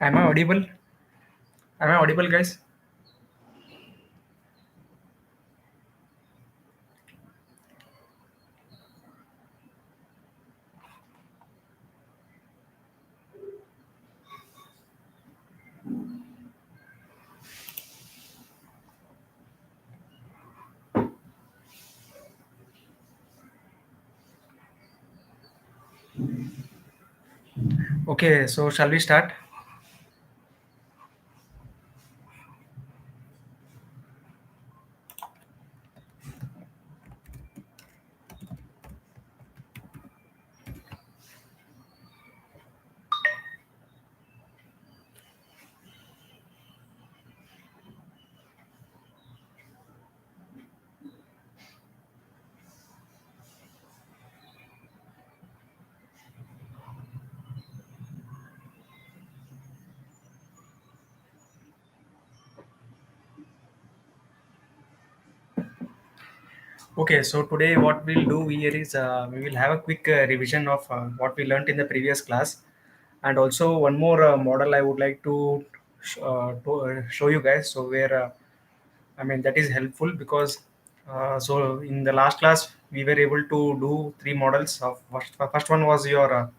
Am I audible? Am I audible, guys? Okay, so shall we start? Okay, so today what we'll do here is we will have a quick revision of what we learned in the previous class, and also one more model I would like to show you guys. So where I mean that is helpful because so in the last class we were able to do three models of first one was your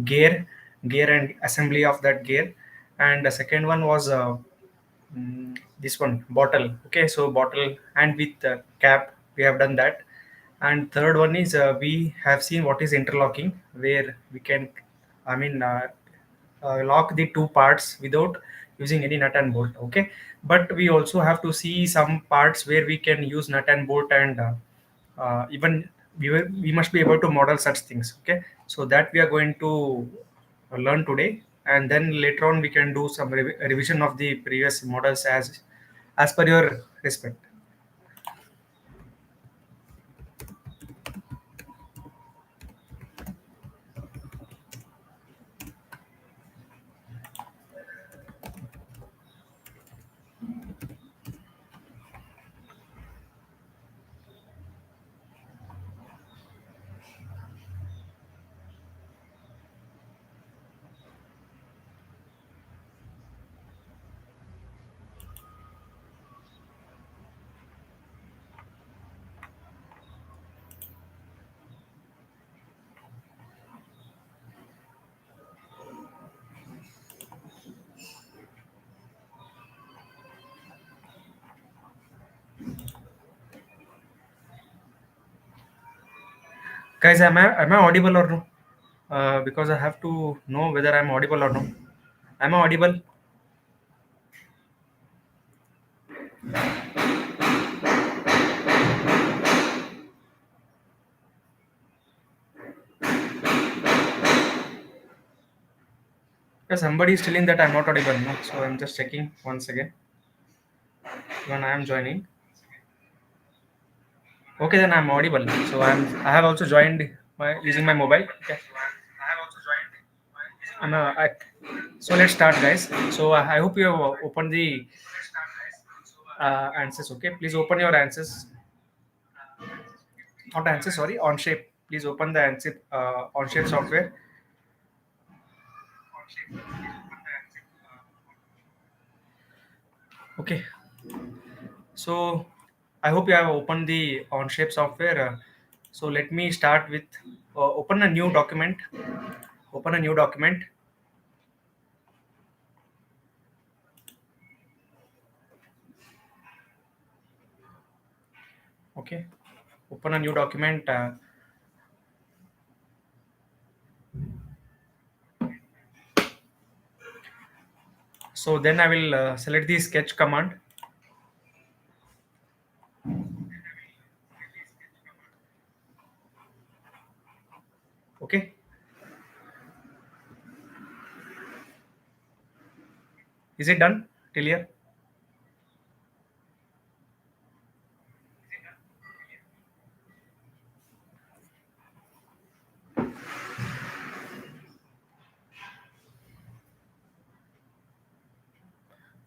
gear, gear and assembly of that gear, and the second one was this one bottle. Okay, so bottle and with cap we have done that, and third one is we have seen what is interlocking, where we can I mean lock the two parts without using any nut and bolt. Okay, but we also have to see some parts where we can use nut and bolt, and even we must be able to model such things. Okay, so that we are going to learn today, and then later on we can do some revision of the previous models as per your respect. Guys, am I audible or no? Because I have to know whether I'm audible or no. Am I audible? Yes, somebody is telling that I'm not audible, no? So I'm just checking once again when I am joining. Okay, then I'm audible. So I have also joined my using my mobile. Okay. So let's start, guys. So I hope you have opened the answers. Okay, please open your answers. Not answers, sorry, Onshape. Please open the answer Onshape software. Okay. So I hope you have opened the Onshape software. So let me start with open a new document. Open a new document. Okay. Open a new document. So then I will select the sketch command. Okay. Is it done till here?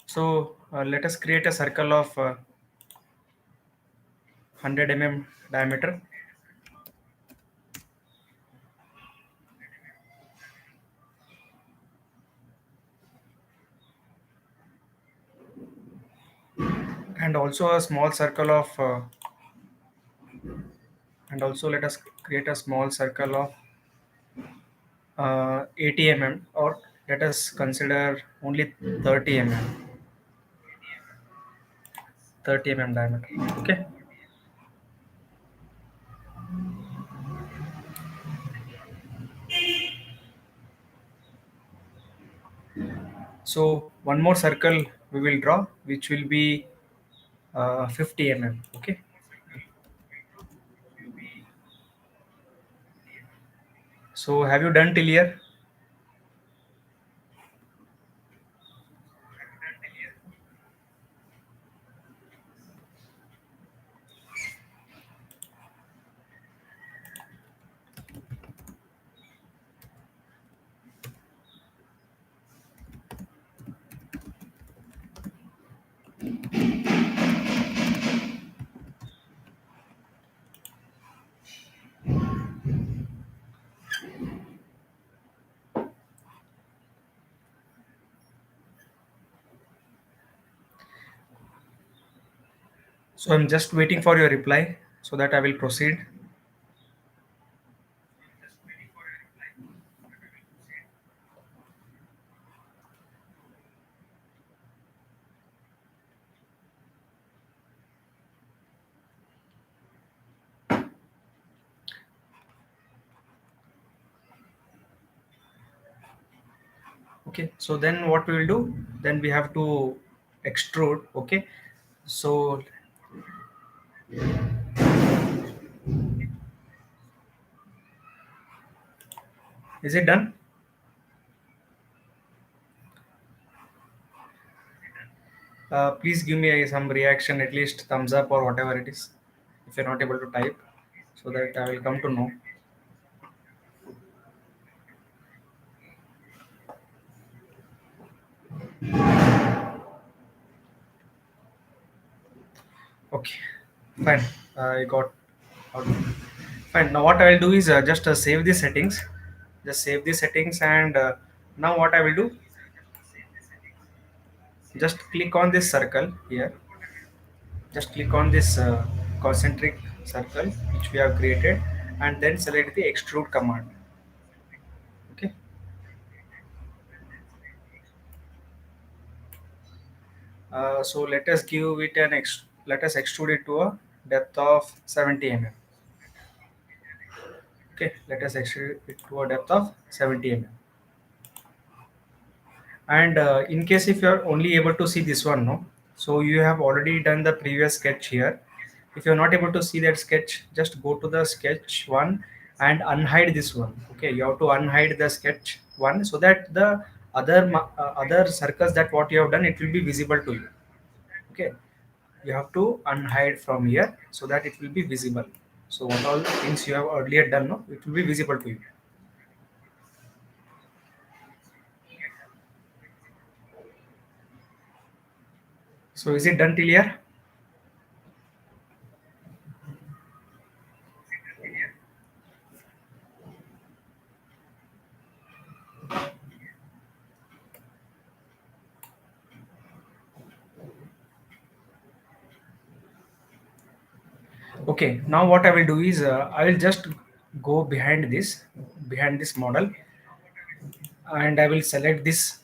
So let us create a circle of 100 diameter. and also a small circle of and also let us create a small circle of 80 mm, or let us consider only 30 mm, 30 mm diameter. Okay, so one more circle we will draw, which will be 50 mm. Okay, so have you done till here? So I'm just waiting for your reply so that I will proceed. Okay, so then what we will do? Then we have to extrude. Okay, so is it done? Please give me some reaction, at least thumbs up or whatever it is, if you're not able to type, so that I will come to know. Okay, fine. I got out. Fine. Now what I will do is just save the settings. Just save the settings, and now what I will do? Just click on this circle here. Just click on this concentric circle which we have created, and then select the extrude command. Okay. So let us give it let us extrude it to a depth of 70 mm. Okay, let us extrude it to a depth of 70 mm. And in case if you are only able to see this one, no, so you have already done the previous sketch here. If you are not able to see that sketch, just go to the sketch one and unhide this one. Okay, you have to unhide the sketch one so that the other circles that what you have done, it will be visible to you. Okay, you have to unhide from here so that it will be visible. So what all things you have earlier done, no, it will be visible to you. So is it done till here? Okay, now what I will do is I will just go behind this model, and I will select this.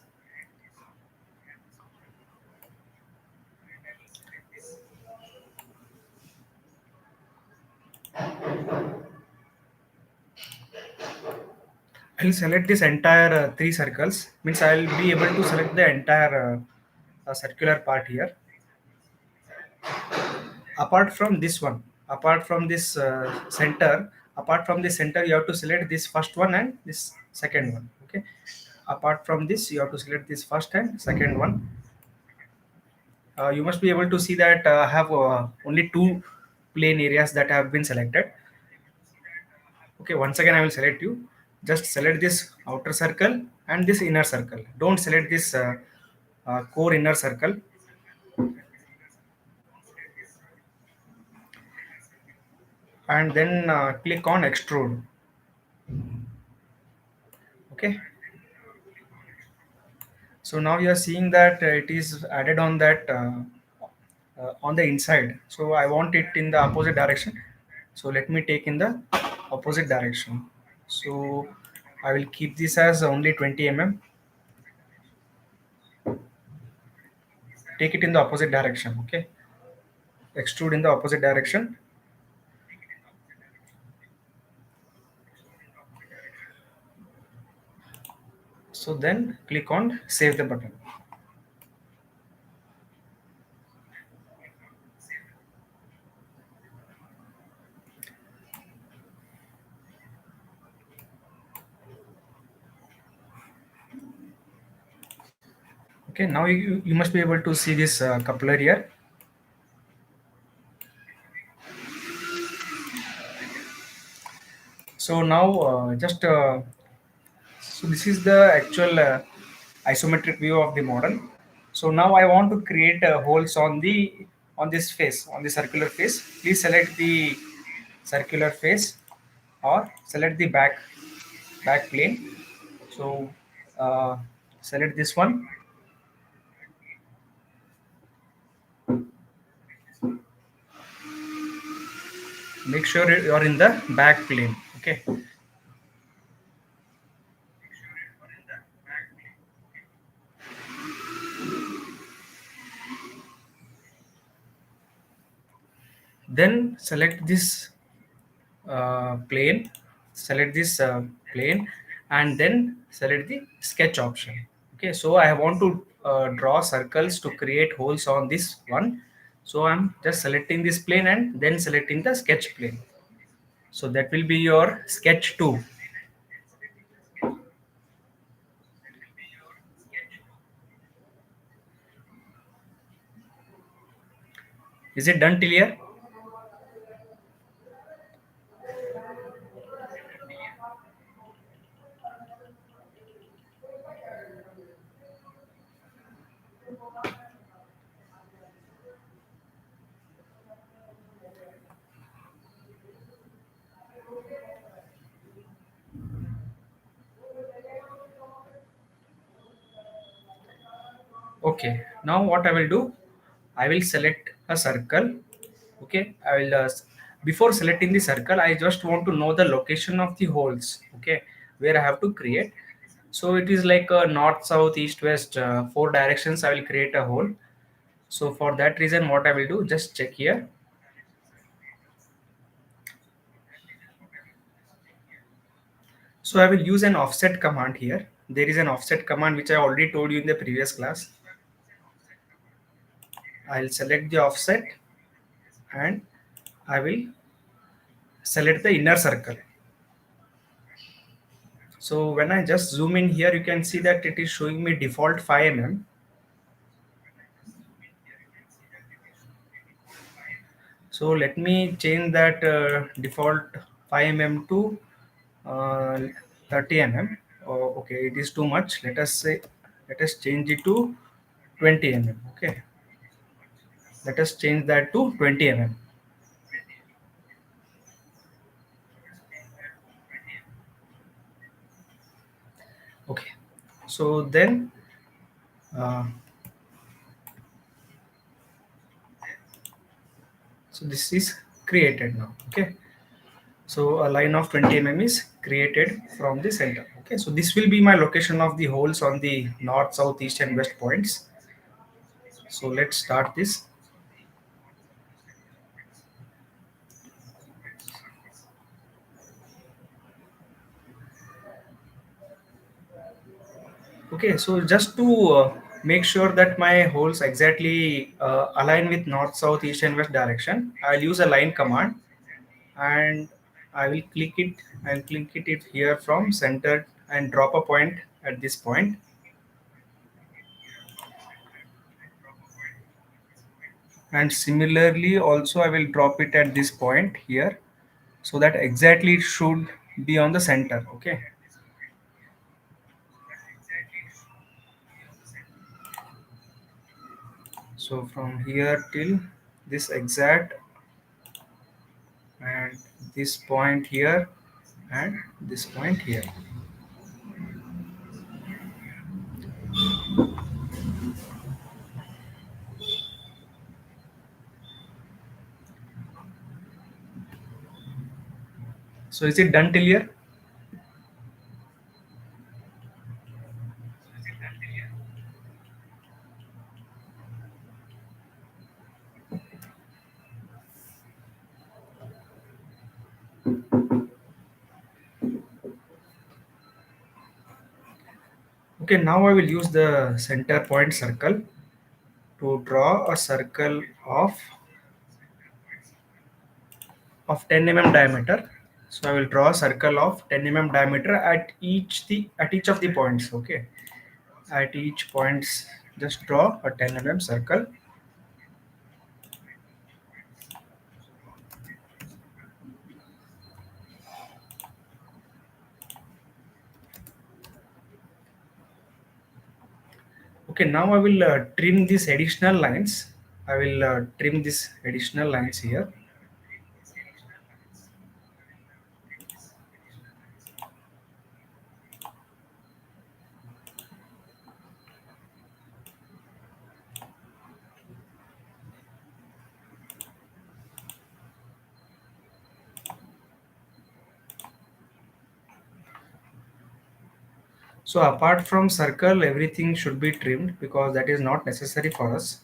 I will select this entire three circles. Means I will be able to select the entire circular part here. Apart from this one, apart from this center, apart from the center, you have to select this first one and this second one. Okay. Apart from this, you have to select this first and second one. You must be able to see that I have only two plane areas that have been selected. Okay, once again I will select you. Just select this outer circle and this inner circle. Don't select this core inner circle, and then click on extrude. Okay, so now you are seeing that it is added on that on the inside. So I want it in the opposite direction. So let me take in the opposite direction. So I will keep this as only 20 mm. Take it in the opposite direction. Okay. Extrude in the opposite direction. So then click on save the button. Okay. Now you must be able to see this coupler here. So now just so this is the actual isometric view of the model. So now I want to create holes on this face, on the circular face. Please select the circular face or select the back plane. So uh, select this one. Make sure you are in the back plane. Okay. Then select this plane, select this plane, and then select the sketch option. Okay, so I want to draw circles to create holes on this one. So I'm just selecting this plane and then selecting the sketch plane. So that will be your sketch 2. Is it done till here? Okay, now what I will do, I will select a circle. Okay, I will before selecting the circle, I just want to know the location of the holes. Okay, where I have to create. So it is like north, south, east, west, 4 directions. I will create a hole. So for that reason, what I will do, just check here. So I will use an offset command here. There is an offset command which I already told you in the previous class. I'll select the offset and I will select the inner circle. So when I just zoom in here, you can see that it is showing me default 5 mm. So let me change that default 5 mm to 30 mm. Oh, okay, it is too much. Let us change it to 20 mm. Okay, let us change that to 20 mm. Okay, so then uh, so this is created now. Okay, so a line of 20 mm is created from the center. Okay, so this will be my location of the holes on the north, south, east, and west points. So let's start this. Okay, so just to make sure that my holes exactly align with north, south, east, and west direction, I'll use a line command and I will click it here from center and drop a point at this point. And similarly, also I will drop it at this point here so that exactly it should be on the center. Okay, so from here till this exact and this point here and this point here. So is it done till here? Okay, now I will use the center point circle to draw a circle of 10 mm diameter. So I will draw a circle of 10 mm diameter at each of the points. Okay, at each points, just draw a 10 mm circle. Okay, now I will trim these additional lines. I will trim these additional lines here. So apart from circle, everything should be trimmed because that is not necessary for us.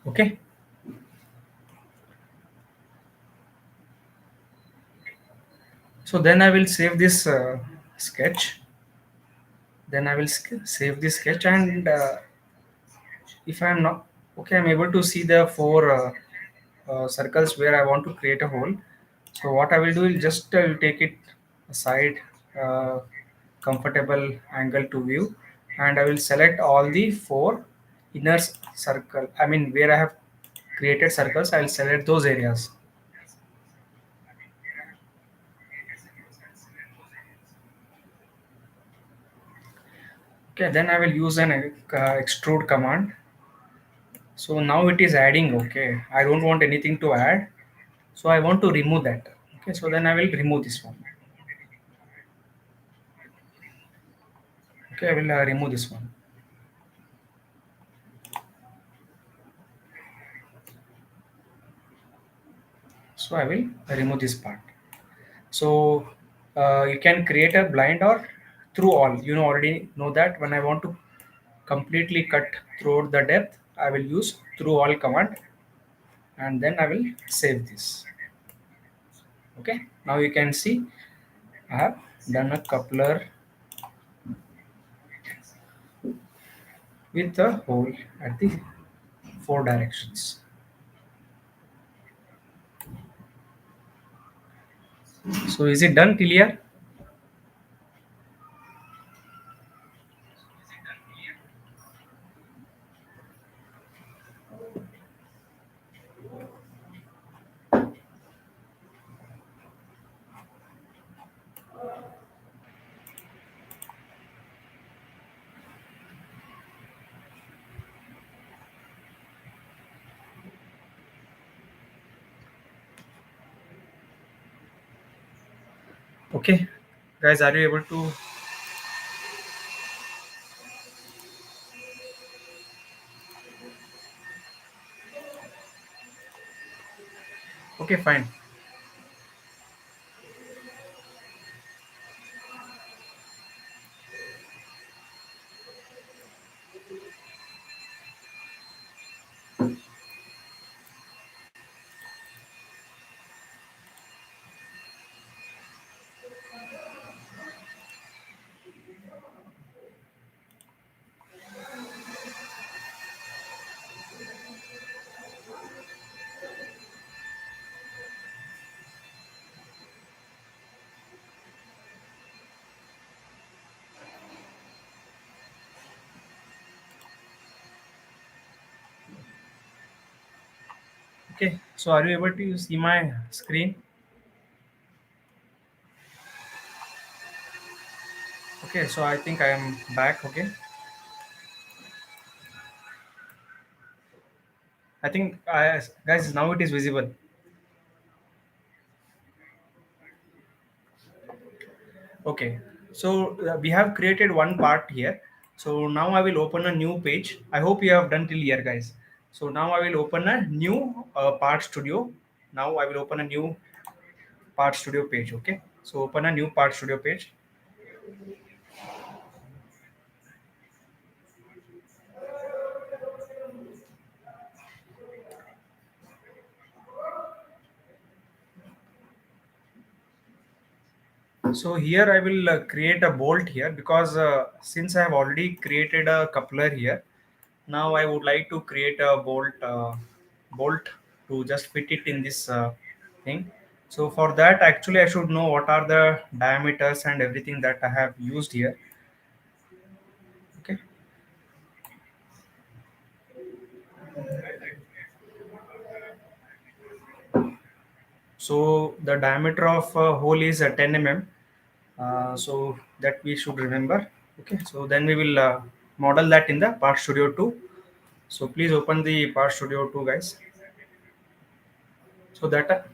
Okay. So then I will save this sketch. Then I will save this sketch, and if I am not okay, I'm able to see the four circles where I want to create a hole. So what I will do is just take it aside, uh, comfortable angle to view, and I will select all the four inner circle. I mean where I have created circles, I will select those areas. Okay, then I will use an extrude command. So now it is adding. Okay, I don't want anything to add, so I want to remove that. Okay, so then I will remove this one. Okay, I will remove this one. So I will remove this part. So you can create a blind or through all. You know already know that when I want to completely cut throughout the depth, I will use through all command, and then I will save this. Okay. Now you can see I have done a coupler with a hole at the four directions. So is it done till here? Okay, guys, are you able to? Okay, fine. Okay, so are you able to see my screen? Okay, so I think I am back. Okay, I think guys, now it is visible. Okay, so we have created one part here. So now I will open a new page. I hope you have done till here, guys. So now I will open a new part studio. Now I will open a new part studio page. Okay, so open a new part studio page. So here I will create a bolt here because since I have already created a coupler here, now I would like to create a bolt to just fit it in this thing. So for that, actually, I should know what are the diameters and everything that I have used here. Okay. So the diameter of hole is 10 mm. So that we should remember. Okay. So then we will model that in the Part Studio 2. So please open the Part Studio 2, guys. So that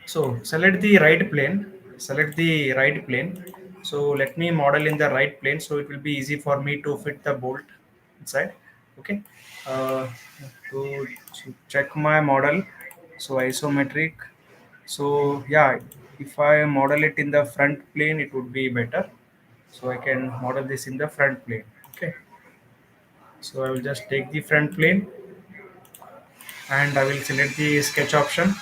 so select the right plane. Select the right plane. So let me model in the right plane. So it will be easy for me to fit the bolt inside. Okay. Uh, to check my model. So isometric. So yeah, if I model it in the front plane, it would be better. So I can model this in the front plane. Okay. So I will just take the front plane and I will select the sketch option.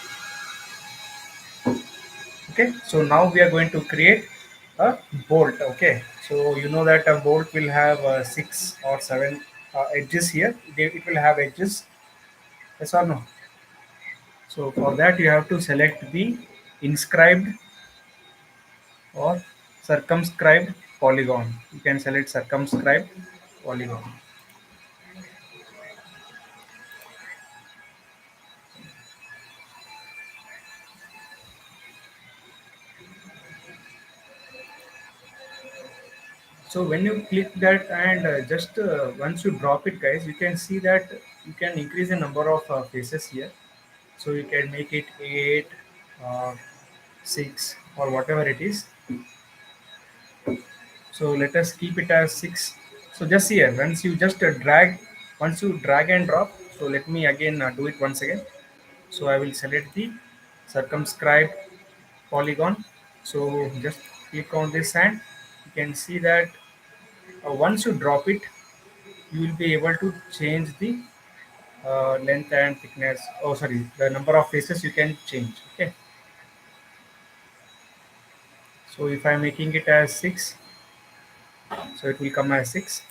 Okay, so now we are going to create a bolt. Okay, so you know that a bolt will have 6 or 7 edges here. It will have edges, yes or no? So for that you have to select the inscribed or circumscribed polygon. You can select circumscribed polygon. So when you click that and just once you drop it, guys, you can see that you can increase the number of faces here. So you can make it 8, uh, 6, or whatever it is. So let us keep it as 6. So just here, once you drag and drop. So let me again do it once again. So I will select the circumscribe polygon. So just click on this and you can see that once you drop it, you will be able to change the length and thickness. Oh, sorry, the number of faces you can change. Okay. So if I'm making it as 6, so it will come as 6.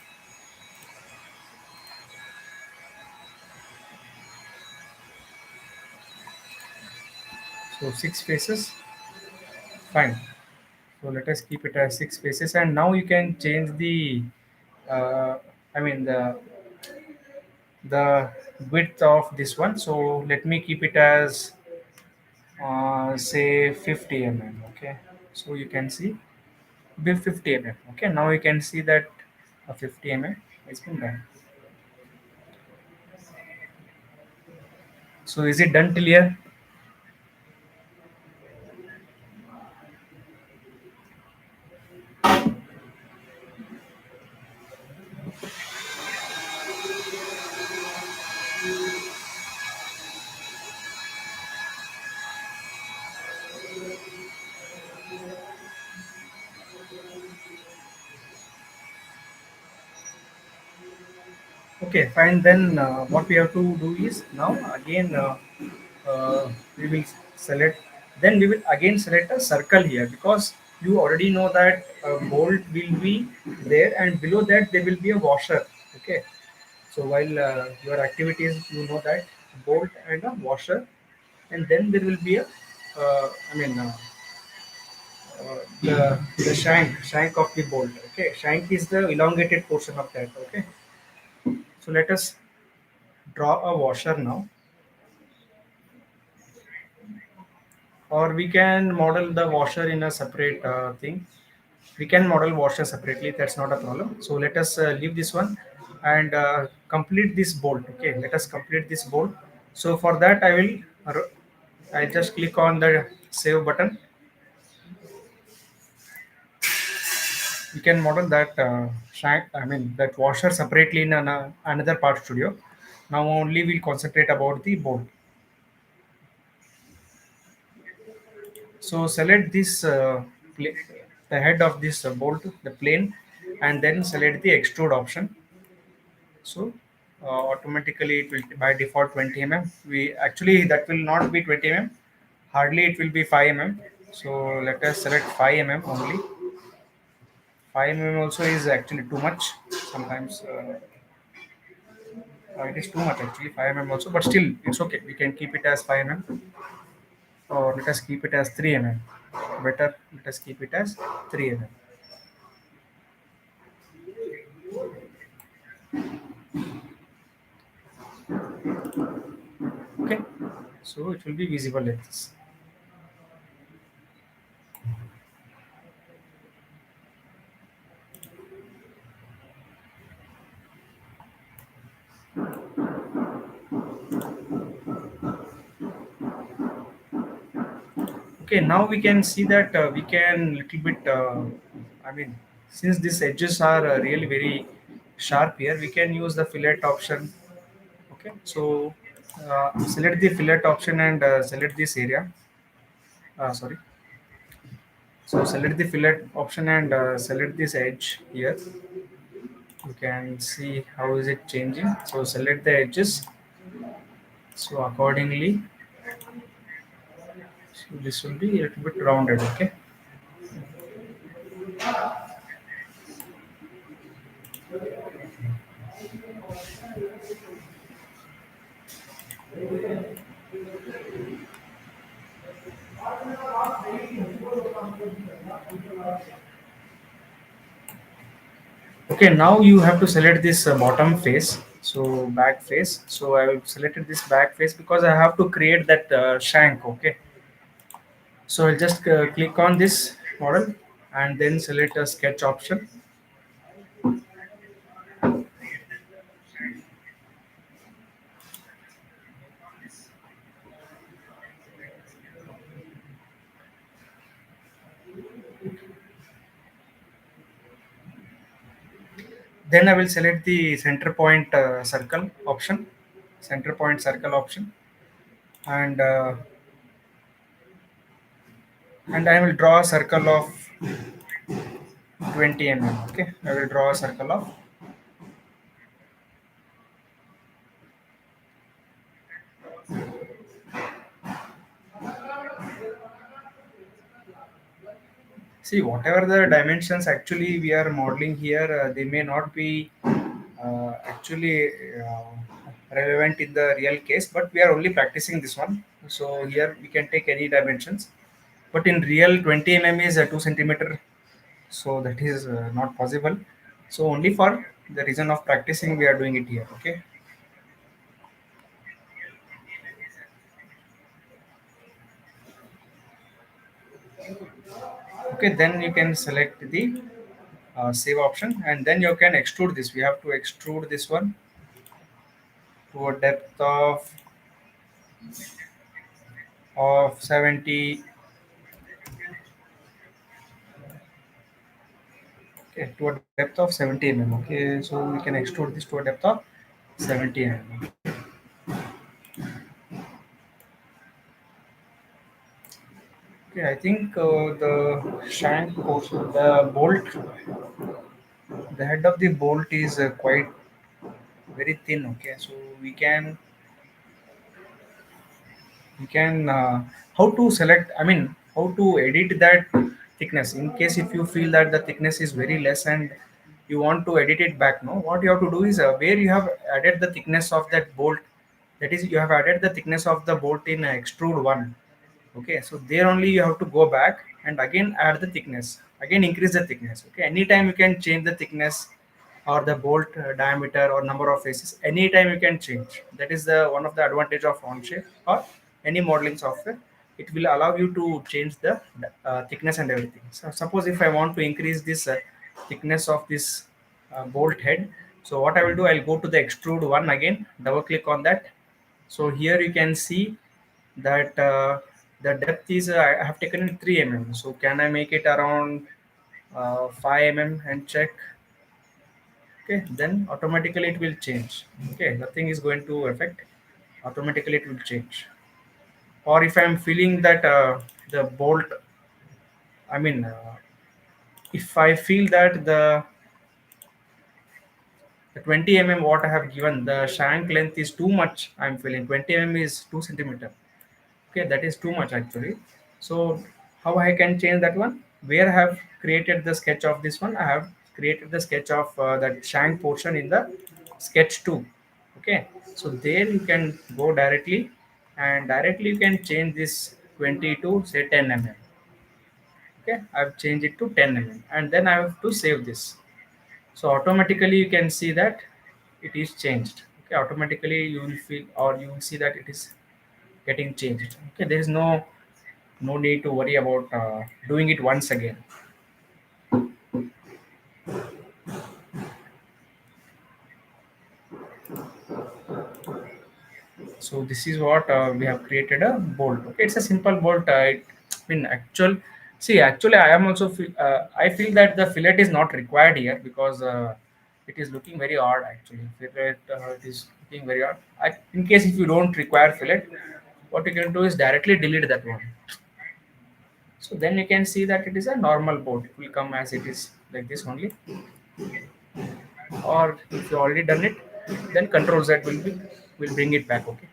So 6 faces, fine. So let us keep it as 6 faces, and now you can change the, uh, I mean the width of this one. So let me keep it as say 50 mm. Okay, so you can see be 50 mm. Okay, now you can see that 50 mm has been done. So is it done till here? Okay, fine. Then what we have to do is now again we will select. Then we will again select a circle here because you already know that a bolt will be there, and below that there will be a washer. Okay. So while your activities, you know that bolt and a washer, and then there will be a I mean the shank of the bolt. Okay, shank is the elongated portion of that. Okay. So let us draw a washer now. or we can model the washer in a separate thing. We can model washer separately, that's not a problem. So let us leave this one and complete this bolt. Okay, let us complete this bolt. So for that I just click on the save button. You can model that shank, I mean that washer separately in another part studio. Now only we'll concentrate about the bolt. So select this the head of this bolt, the plane, and then select the extrude option. So automatically it will by default 20 mm. We actually that will not be 20 mm. Hardly it will be 5 mm. So let us select 5 mm only. 5 mm also is actually too much. Sometimes it is too much actually 5 mm also, but still it's okay. We can keep it as 5 mm, or let us keep it as 3 mm. Better, let us keep it as 3 mm. Okay, so it will be visible like this. Okay, now we can see that we can little bit. I mean, since these edges are really very sharp here, we can use the fillet option. Okay, so select the fillet option and select this area. Sorry. So select the fillet option and select this edge here. You can see how is it changing. So select the edges. So accordingly, so this will be a little bit rounded. Okay. Okay, now you have to select this bottom face, so back face. So I will selected this back face because I have to create that shank. Okay, so I'll just click on this model and then select a sketch option. Then I will select the center point circle option, center point circle option, and uh, and I will draw a circle of 20 mm. Okay, I will draw a circle of. See, whatever the dimensions actually we are modeling here, they may not be actually relevant in the real case, but we are only practicing this one. So here we can take any dimensions, but in real 20 mm is a 2 centimeter, so that is not possible. So only for the reason of practicing, we are doing it here. Okay. Okay, then you can select the save option, and then you can extrude this. We have to extrude this one to a depth of 70. Okay, to a depth of 70 mm. Okay, so we can extrude this to a depth of 70 mm. Okay, I think the shank portion, the bolt, the head of the bolt is quite very thin. Okay, so we can how to select. I mean, how to edit that thickness in case if you feel that the thickness is very less and you want to edit it back. No, what you have to do is where you have added the thickness of that bolt. That is, you have added the thickness of the bolt in extrude one. Okay, so there only you have to go back and again add the thickness, again increase the thickness. Okay, anytime you can change the thickness or the bolt diameter or number of faces, anytime you can change. That is the one of the advantage of Onshape or any modeling software. it will allow you to change the thickness and everything. So suppose if I want to increase this thickness of this bolt head, so what I will do, I'll go to the extrude one again, double click on that. So here you can see that the depth is I have taken it 3 mm. So can I make it around 5 mm and check? Okay, then automatically it will change. Okay, nothing is going to affect. Automatically it will change. Or if I'm feeling that the bolt, I mean, if I feel that the 20 mm what I have given, the shank length is too much. I'm feeling 20 mm is 2 centimeter. Okay, that is too much actually. So how I can change that one? Where I have created the sketch of this one, I have created the sketch of that shank portion in the sketch 2. Okay, so there you can go directly, and directly you can change this 20 to say 10 mm. Okay, I've changed it to 10 mm, and then I have to save this. So automatically you can see that it is changed. Okay, automatically you will feel, or you will see that it is getting changed. Okay, there is no need to worry about doing it once again. So this is what we have created a bolt. Okay, it's a simple bolt. I mean, actually, I am also I feel that the fillet is not required here because it is looking very odd. Actually, fillet it is looking very odd. In case if you don't require fillet, what you can do is directly delete that one. So then you can see that it is a normal bolt. It will come as it is like this only. Or if you already done it, then Control Z will bring it back. Okay.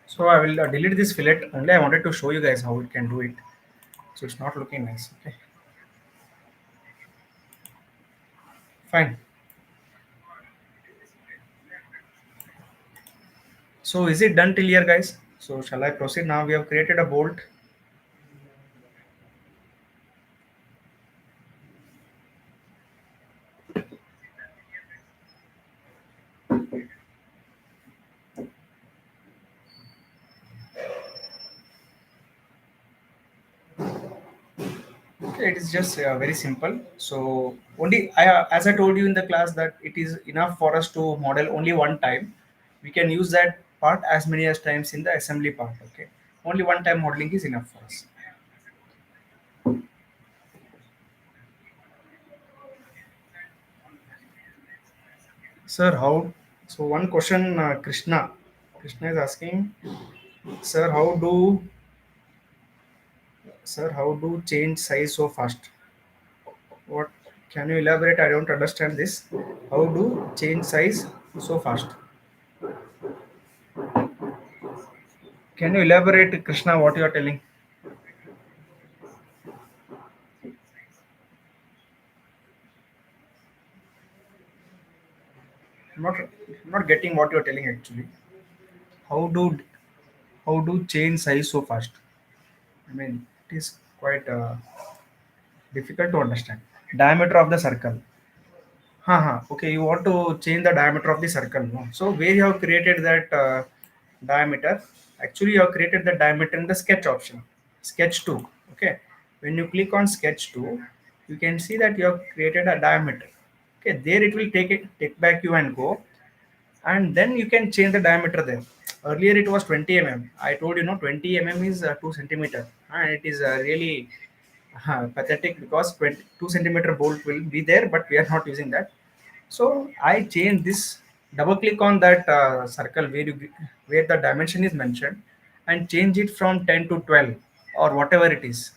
So I will delete this fillet only. I wanted to show you guys how it can do it. So it's not looking nice. Okay, fine. So is it done till here, guys? So shall I proceed now? We have created a bolt. Okay, it is just very simple. So only as I told you in the class that it is enough for us to model only one time. We can use that part as many as times in the assembly part. Okay, only one time modeling is enough for us. Sir, how? So one question, Krishna is asking, sir, how do change size so fast? What can you elaborate? I don't understand this. How do change size so fast? Can you elaborate, Krishna, what you are telling? I'm not getting what you are telling actually. How do change size so fast? I mean, it is quite difficult to understand. Diameter of the circle. Okay, you want to change the diameter of the circle. No? So where you have created that diameter, actually you have created the diameter in the sketch option, sketch 2. Okay, when you click on sketch 2, you can see that you have created a diameter. Okay, there it will take back you and go, and then you can change the diameter there. Earlier it was 20 mm. I told you no 20 mm is 2 centimeter, and it is really pathetic because 22 centimeter bolt will be there, but we are not using that. So I change this. Double click on that circle where the dimension is mentioned, and change it from 10 to 12 or whatever it is.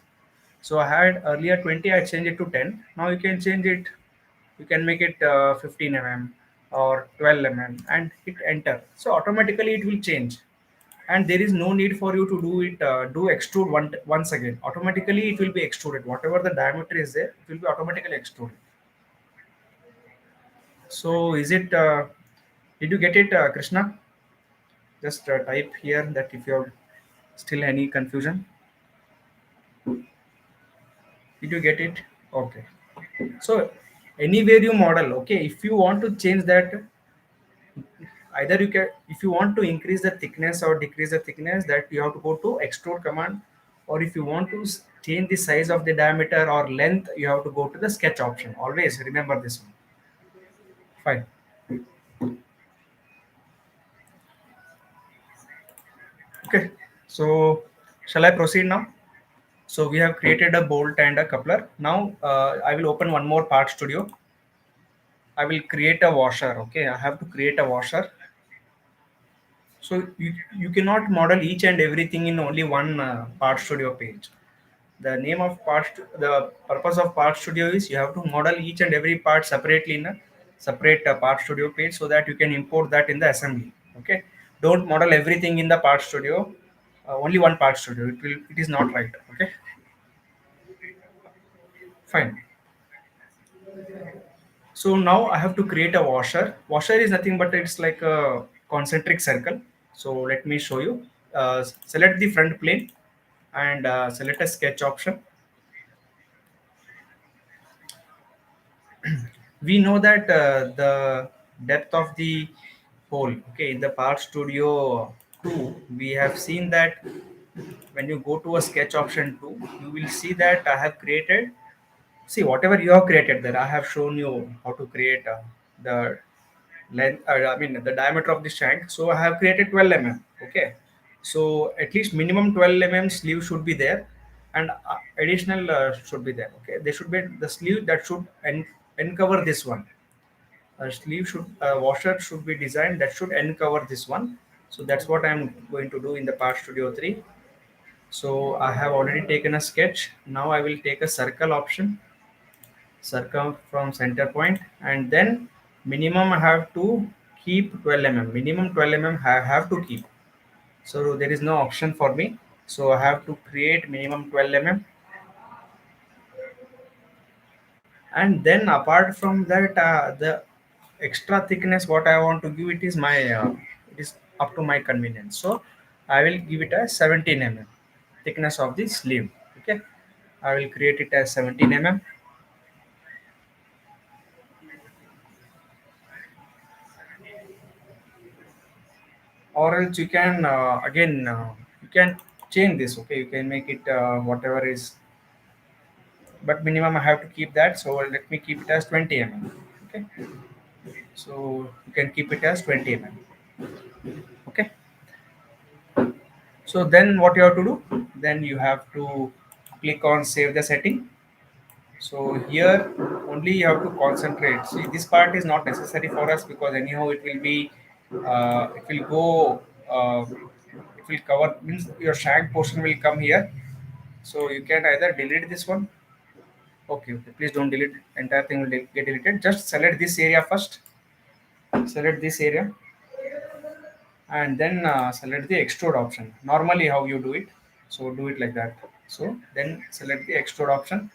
So I had earlier 20, I changed it to 10. Now you can change it. You can make it 15 mm or 12 mm and hit enter. So automatically it will change, and there is no need for you to do extrude once again. Automatically it will be extruded. Whatever the diameter is there, it will be automatically extruded. So is it? Did you get it, Krishna? Just type here that if you have still any confusion. Did you get it? Okay. So anywhere you model, okay. If you want to change that, either you can, if you want to increase the thickness or decrease the thickness, that you have to go to extrude command, or if you want to change the size of the diameter or length, you have to go to the sketch option. Always remember this one. Fine. Okay, so shall I proceed now? So we have created a bolt and a coupler. Now I will open one more part studio. I will create a washer. Okay, I have to create a washer. So you cannot model each and everything in only one part studio page. The name of the purpose of part studio is you have to model each and every part separately in a separate part studio page, so that you can import that in the assembly. Okay, don't model everything in the part studio, only one part studio. It is not right. Okay, fine. So now I have to create a washer. Washer is nothing but it's like a concentric circle. So let me show you. Select the front plane and select a sketch option. We know that the depth of the hole, okay, in the part studio 2, we have seen that when you go to a sketch option 2, you will see that I have created, see whatever you have created there, I have shown you how to create the length, I mean the diameter of the shank. So I have created 12 mm. Okay, so at least minimum 12 mm sleeve should be there, and additional should be there. Okay, they should be the sleeve that should uncover this one. A sleeve should, washer should be designed that should uncover this one. So that's what I'm going to do in the part studio 3. So I have already taken a sketch. Now I will take a circle option, circle from center point, and then minimum I have to keep 12 mm. Minimum 12 mm I have to keep. So there is no option for me. So I have to create minimum 12 mm, and then apart from that, the extra thickness what I want to give it is my it is up to my convenience. So I will give it as 17 mm thickness of the sleeve. Okay, I will create it as 17 mm, or else you can again you can change this. Okay, you can make it whatever is, but minimum I have to keep that. So let me keep it as 20 mm. Okay, so you can keep it as 20 mm. Okay, so then what you have to do, then you have to click on save the setting. So here only you have to concentrate. See, this part is not necessary for us because anyhow it will be, it will go, it will cover, means your shank portion will come here. So you can either delete this one. Okay, okay. Please don't delete. Entire thing will get deleted. Just select this area first. Select this area and then select the extrude option. Normally how you do it. So do it like that. So then select the extrude option.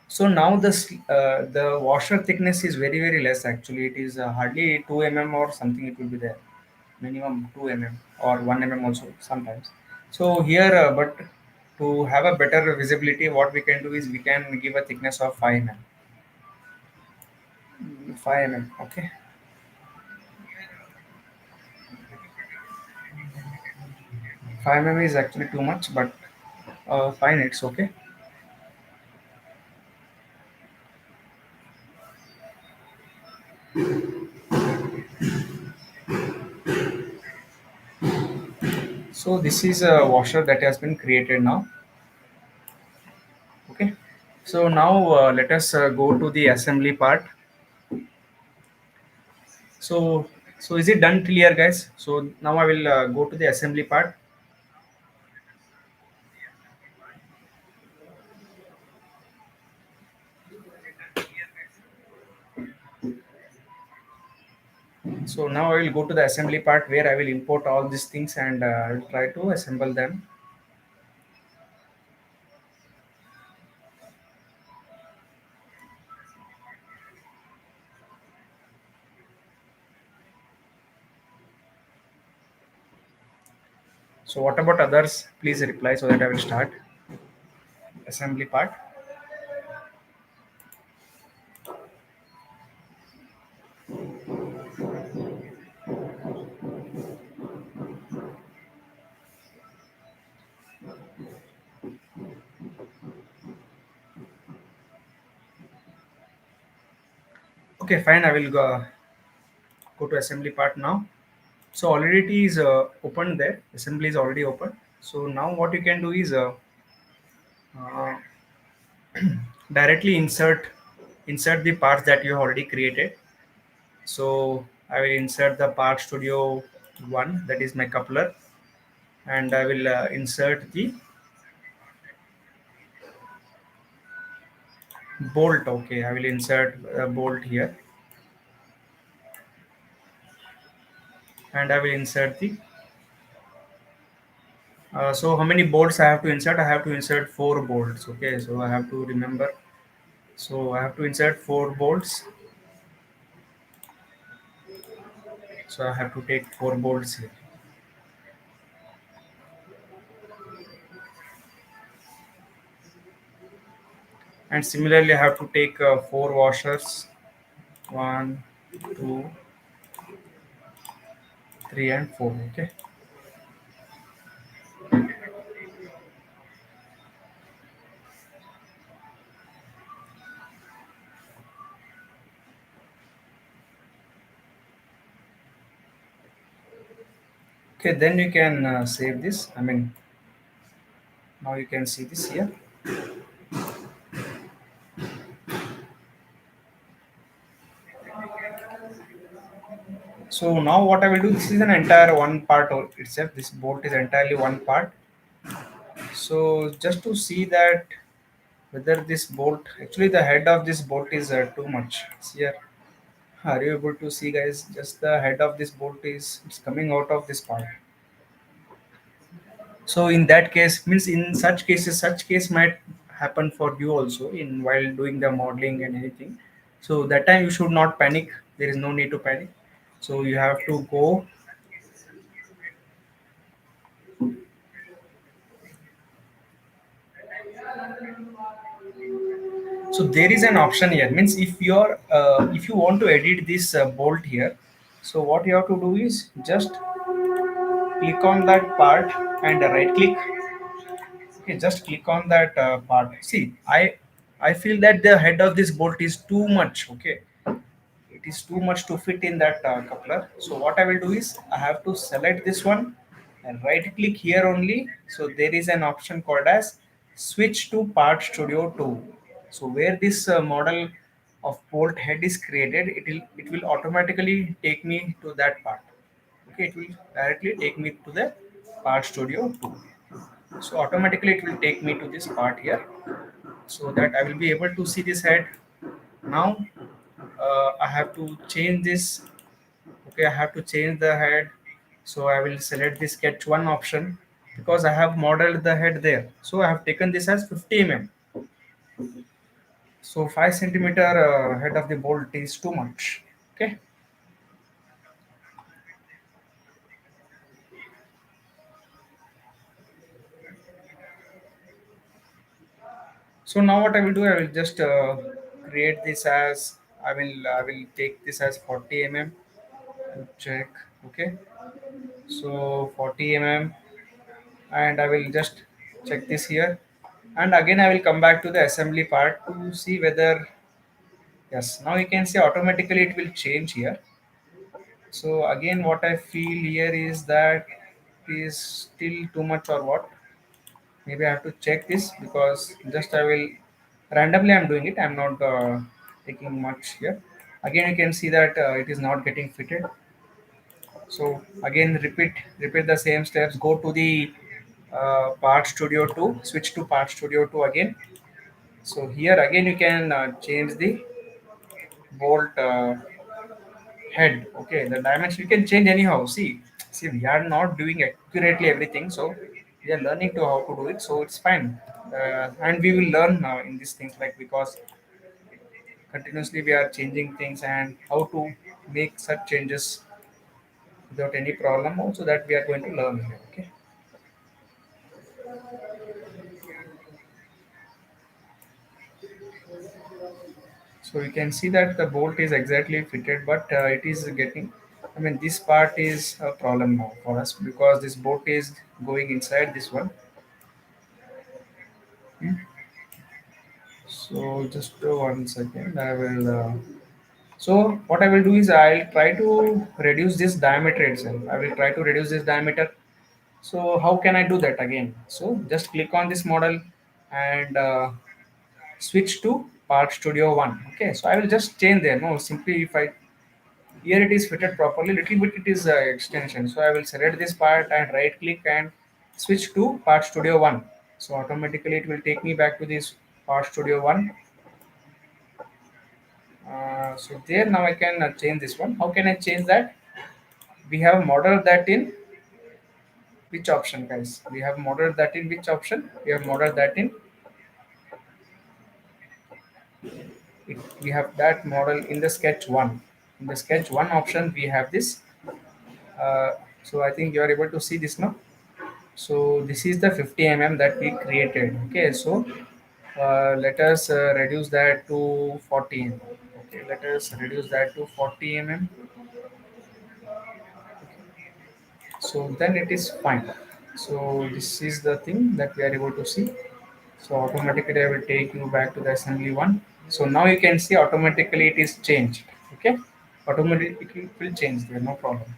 So now the washer thickness is very less. Actually, it is hardly 2 mm or something. It will be there, minimum 2 mm or 1 mm also sometimes. So here, but to have a better visibility, what we can do is we can give a thickness of 5 mm. 5 mm. Okay, 5 mm is actually too much, but fine, it's okay. So this is a washer that has been created now. Okay. So now let us go to the assembly part. So, so is it done clear, guys? So now I will go to the assembly part. So now I will go to the assembly part where I will import all these things and I will try to assemble them. So what about others? Please reply so that I will start assembly part. Okay, fine. I will go to assembly part now. So already it is open there. Assembly is already open. So now what you can do is uh, directly insert the parts that you have already created. So I will insert the part studio one, that is my coupler, and I will insert the bolt. Okay, I will insert a bolt here, and I will insert the. So how many bolts I have to insert? I have to insert four bolts. Okay, so I have to remember. So I have to insert four bolts. So I have to take four bolts here, and similarly I have to take four washers. One, two, three, and four. Okay. Okay, then you can save this. I mean, now you can see this here. So now what I will do, this is an entire one part itself. This bolt is entirely one part. So just to see that whether this bolt, actually the head of this bolt is too much. See here. Are you able to see, guys? Just the head of this bolt is it's coming out of this part. So in that case, means in such cases, such case might happen for you also in while doing the modeling and anything. So that time you should not panic. There is no need to panic. So you have to go. So there is an option here. Means if you want to edit this bolt here, so what you have to do is just click on that part and right click. Okay, just click on that part. See, I feel that the head of this bolt is too much. Okay, it is too much to fit in that coupler. So what I will do is I have to select this one and right click here only. So there is an option called as switch to part studio 2. So where this model of bolt head is created, it will automatically take me to that part. Okay, it will directly take me to the part studio 2. So automatically it will take me to this part here, so that I will be able to see this head. Now I have to change this. Okay, I have to change the head. So I will select the sketch one option because I have modeled the head there. So I have taken this as 50 mm. So 5 centimeter head of the bolt is too much. Okay. So now what I will do, I will just create this as I will take this as 40 mm. Check. Okay. So 40 mm, and I will just check this here, and again I will come back to the assembly part to see whether yes, now you can see automatically it will change here. So again what I feel here is that it is still too much or what. Maybe I have to check this because just I will randomly I'm doing it. I'm not taking much here. Again you can see that it is not getting fitted. So again repeat the same steps. Go to the part studio 2, switch to part studio 2 again. So here again you can change the bolt head. Okay, the dimension you can change anyhow. See, we are not doing accurately everything, so we are learning to how to do it. So it's fine, and we will learn in these things like because continuously we are changing things and how to make such changes without any problem. Also that we are going to learn here. Okay. So you can see that the bolt is exactly fitted, but it is getting. I mean, this part is a problem now for us because this bolt is going inside this one. Hmm. So just one second, I will. So what I will do is I'll try to reduce this diameter itself. I will try to reduce this diameter. So how can I do that again? So just click on this model and switch to Part Studio 1. Okay, so I will just change there. No, simply if I here it is fitted properly, little bit it is extension. So I will select this part and right click and switch to Part Studio 1. So automatically it will take me back to this Part Studio 1. So there now I can change this one. How can I change that? We have modeled that in which option, guys? We have modeled that in which option? We have modeled that in we have that model in the sketch 1. In the sketch 1 option we have this. So I think you are able to see this now. So this is the 50 mm that we created. Okay, so let us reduce that to 40 mm. Okay, let us reduce that to 40 mm. So then it is fine. So this is the thing that we are able to see. So automatically I will take you back to the assembly one. So now you can see automatically it is changed. Okay, automatically it will change there, no problem.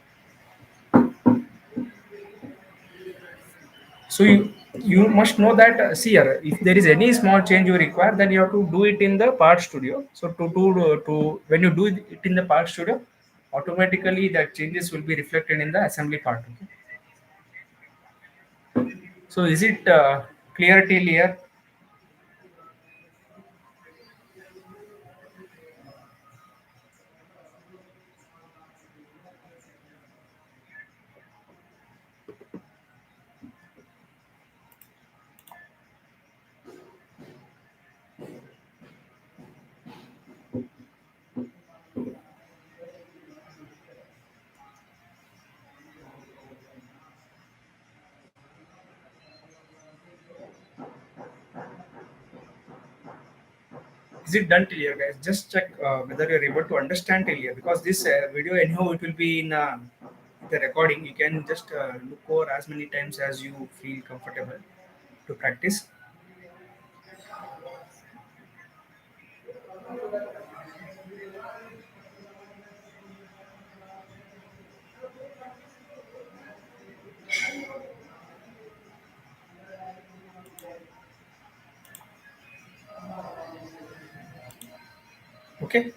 So you must know that see here, if there is any small change you require, then you have to do it in the Part Studio. So to when you do it in the Part Studio, automatically that changes will be reflected in the assembly part. Okay? So is it clear till here? Is it done till here, guys? Just check whether you're able to understand till here, because this video anyhow it will be in the recording. You can just look over as many times as you feel comfortable to practice. Okay,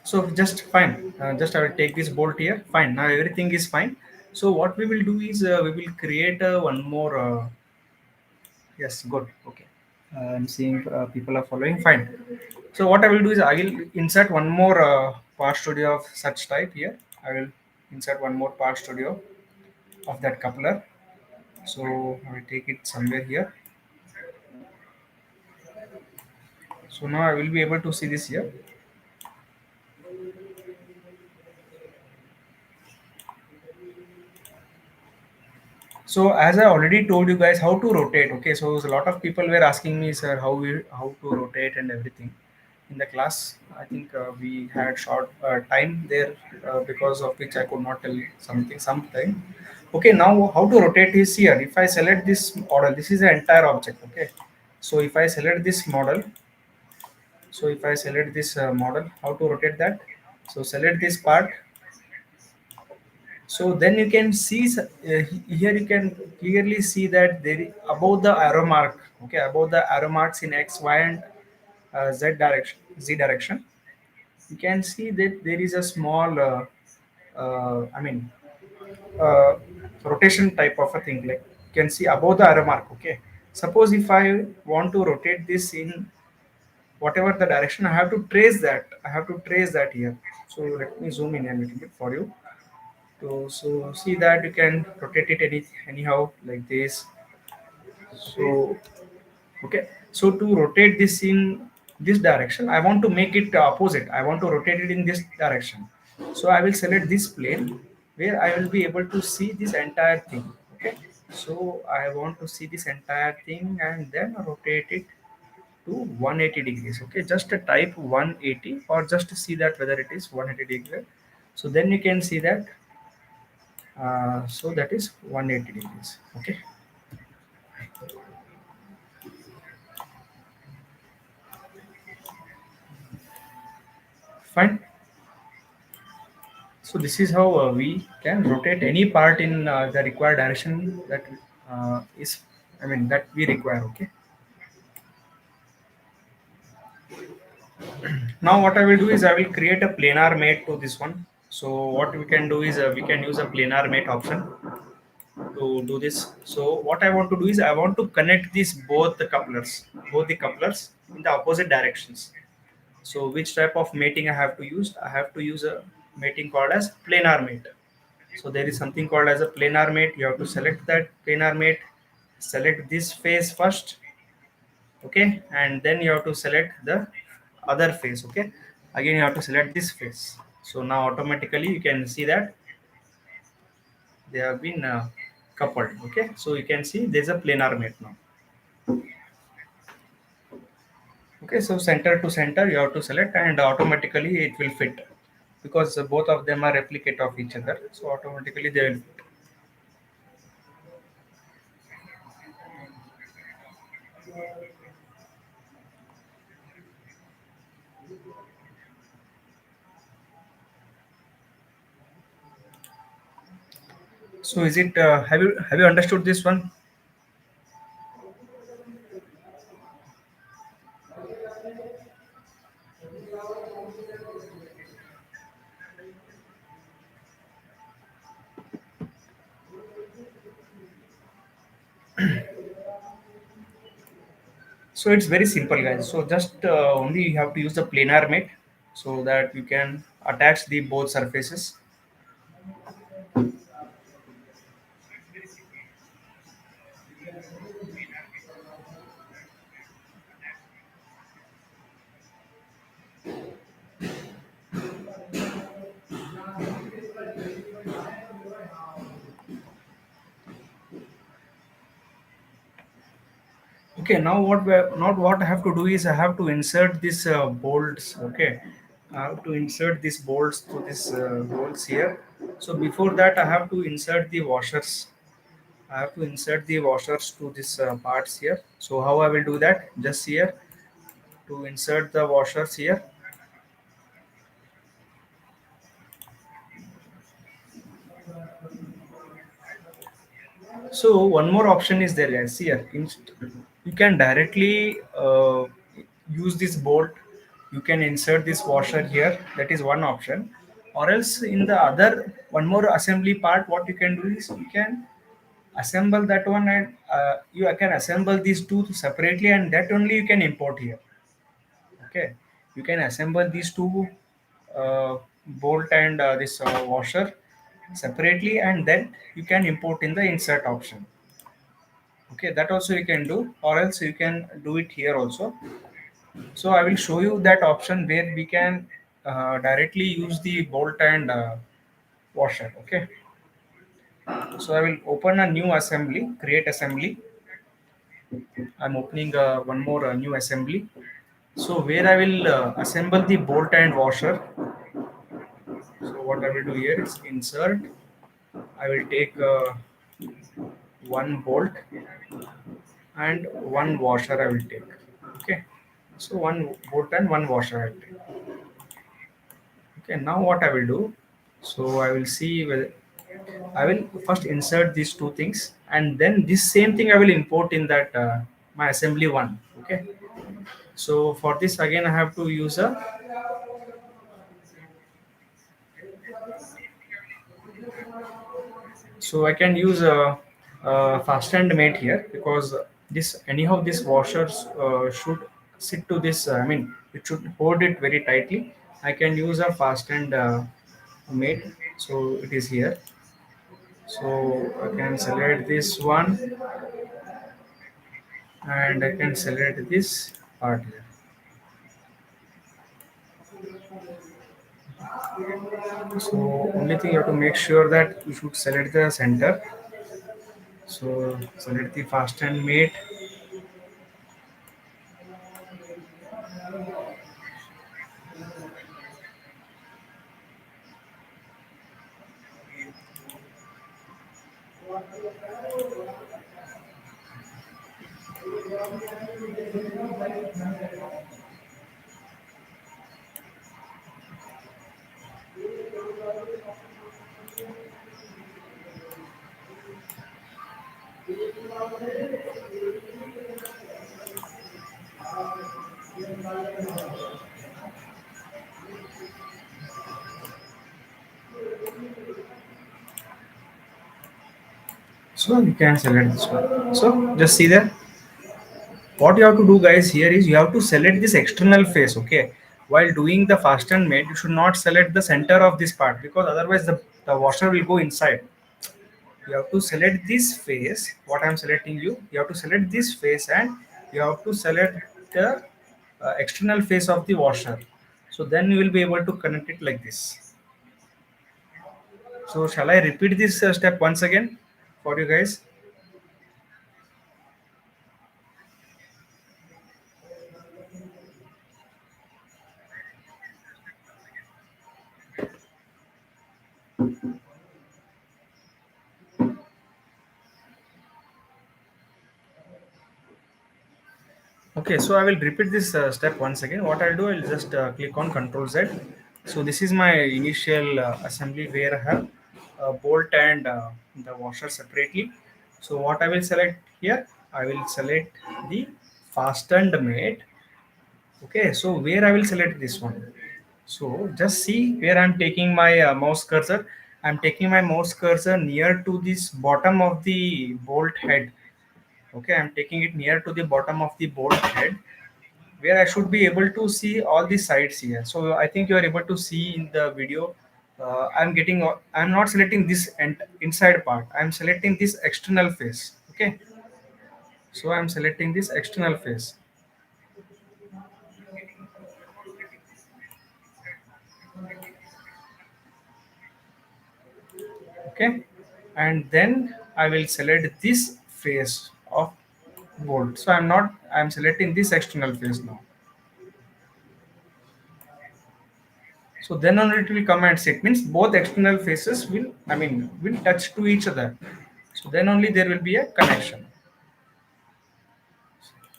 so just fine. Just I will take this bolt here. Fine. Now everything is fine. So what we will do is we will create one more. Yes, good. Okay. I'm seeing people are following. Fine. So what I will do is I will insert one more Part Studio of such type here. I will insert one more Part Studio of that coupler. So I will take it somewhere here. So now I will be able to see this here. So as I already told you guys how to rotate. Okay, so a lot of people were asking me, sir, how to rotate and everything. In the class, I think we had short time there because of which I could not tell something. Okay, now how to rotate is here. If I select this model, this is the entire object. Okay, so if I select this model, so if I select this model, how to rotate that? So select this part. So then you can see here you can clearly see that there above the arrow mark. Okay, above the arrow marks in X, Y, and Z direction, you can see that there is a small I mean uh, rotation type of a thing. Like you can see above the arrow mark. Okay, suppose if I want to rotate this in whatever the direction, I have to trace that. I have to trace that here. So let me zoom in a little bit for you. So see that you can rotate it anyhow like this. So okay, so to rotate this in this direction, I want to make it opposite. I want to rotate it in this direction. So I will select this plane where I will be able to see this entire thing. Okay, so I want to see this entire thing and then rotate it to 180 degrees. Okay, just type 180 or just to see that whether it is 180 degrees. So then you can see that so that is 180 degrees. Okay, fine. So this is how we can rotate any part in the required direction that is, I mean, that we require. Okay. Now what I will do is I will create a planar mate to this one. So what we can do is we can use a planar mate option to do this. So what I want to do is I want to connect these both the couplers in the opposite directions. So which type of mating I have to use? I have to use a mating called as planar mate. So there is something called as a planar mate. You have to select that planar mate, select this face first, okay, and then you have to select the other face, okay. Again, you have to select this face. So now automatically you can see that they have been coupled, okay. So you can see there's a planar mate now, okay. So center to center you have to select, and automatically it will fit because both of them are replicate of each other. So automatically they will fit. So is it have you understood this one? So it's very simple, guys. So just only you have to use the planar mate so that you can attach the both surfaces. Okay, now not what I have to do is I have to insert this bolts. Okay, I have to insert these bolts to this holes here. So before that, I have to insert the washers. I have to insert the washers to this parts here. So how I will do that? Just here to insert the washers here. So one more option is there, guys. Here, you can directly use this bolt. You can insert this washer here. That is one option. Or else in the other one more assembly part, what you can do is you can assemble that one, and you can assemble these two separately, and that only you can import here. Okay, you can assemble these two bolt and this washer separately, and then you can import in the insert option. Okay, that also you can do, or else you can do it here also. So I will show you that option where we can directly use the bolt and washer. Okay, so I will open a new assembly, create assembly. I'm opening one more new assembly. So where I will assemble the bolt and washer. So what I will do here is insert. I will take one bolt and one washer. I will take. Okay, so one bolt and one washer I will take. Okay, now what I will do, so I will see whether I will first insert these two things, and then this same thing I will import in that my assembly one. Okay, so for this again I have to use a, so I can use a fastened mate here because this anyhow this washers should sit to this. I mean it should hold it very tightly. I can use a fastened mate, so it is here. So I can select this one and I can select this part here. So only thing you have to make sure that you should select the center. So select the fast and mate. So you can select this one. So just see there. What you have to do, guys, here is you have to select this external face. Okay. While doing the fasten mate, you should not select the center of this part because otherwise the washer will go inside. You have to select this face. What I'm selecting you have to select this face and you have to select the external face of the washer. So then you will be able to connect it like this. So shall I repeat this step once again for you guys? Okay, so I will repeat this step once again. What I'll do, I'll just click on Control Z. So this is my initial assembly where I have bolt and the washer separately. So what I will select here, I will select the fastened mate. Okay, so where I will select this one. So just see where I'm taking my mouse cursor. I'm taking my mouse cursor near to this bottom of the bolt head. Okay, I'm taking it near to the bottom of the bolt head where I should be able to see all the sides here. So I think you are able to see in the video. I'm not selecting this inside part. I'm selecting this external face. Okay, so I'm selecting this external face. Okay, and then I will select this face of bolt. So I'm selecting this external face now. So then only it will come and sit. Means both external faces will touch to each other. So then only there will be a connection.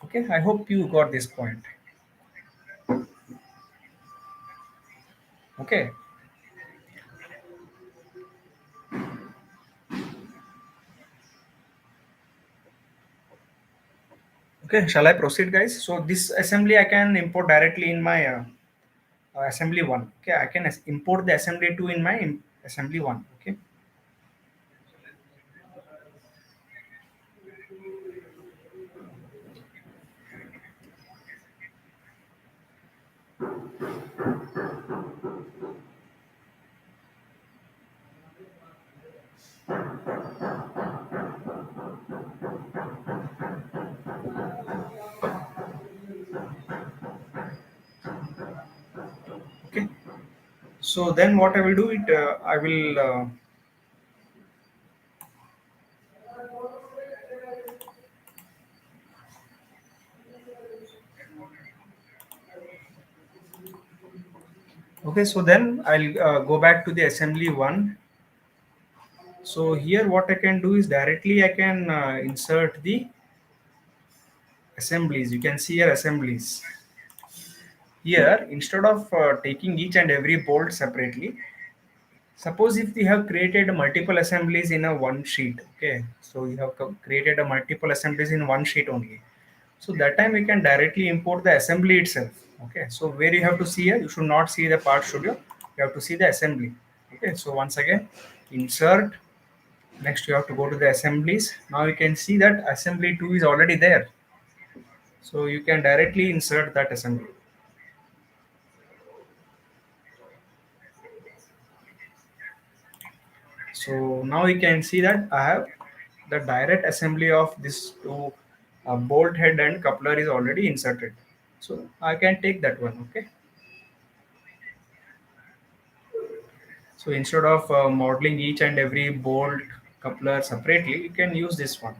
Okay, I hope you got this point. Okay, okay, shall I proceed, guys? So this assembly I can import directly in my assembly one. Okay, I can import the assembly two in my assembly one. Okay, okay. So then what I will do it, I will okay. So then I'll go back to the assembly one. So here what I can do is directly I can insert the assemblies. You can see here assemblies. Here instead of taking each and every bolt separately, suppose if we have created multiple assemblies in a one sheet, okay, so you have created a multiple assemblies in one sheet only. So that time we can directly import the assembly itself. Okay, so where you have to see here, you should not see the part studio. You have to see the assembly. Okay, so once again, insert. Next, you have to go to the assemblies. Now you can see that assembly two is already there. So you can directly insert that assembly. So now you can see that I have the direct assembly of this two bolt head and coupler is already inserted. So I can take that one. Okay. So instead of modeling each and every bolt coupler separately, you can use this one.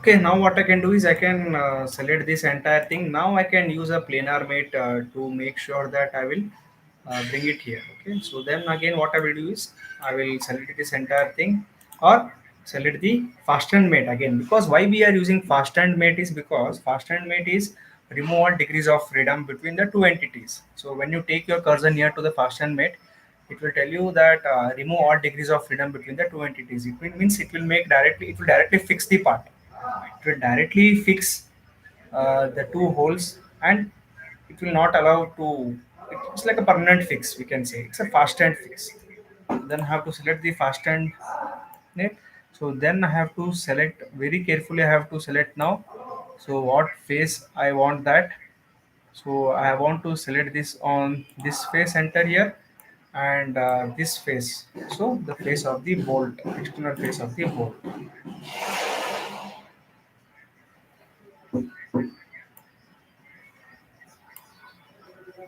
Okay, now what I can do is I can select this entire thing. Now I can use a planar mate to make sure that I will bring it here. Okay, so then again what I will do is I will select this entire thing, or select the fast and mate again, because why we are using fast and mate is because fast and mate is remove all degrees of freedom between the two entities. So when you take your cursor near to the fast and mate, it will tell you that remove all degrees of freedom between the two entities. Means it will make directly, it will directly fix the part, it will directly fix the two holes, and it will not allow to, it's like a permanent fix, we can say it's a fast and fix. Then I have to select the fast and net. So then I have to select very carefully, I have to select now, so what face I want that. So I want to select this on this face, enter here, and this face, so the face of the bolt, external face of the bolt.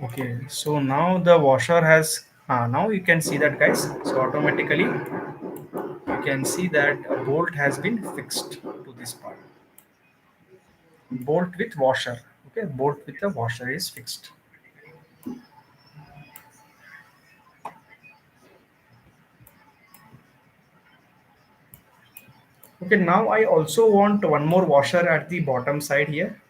Okay, so now the washer has, now you can see that guys, so automatically you can see that a bolt has been fixed to this part. Bolt with washer. Okay, bolt with the washer is fixed. Okay, now I also want one more washer at the bottom side here.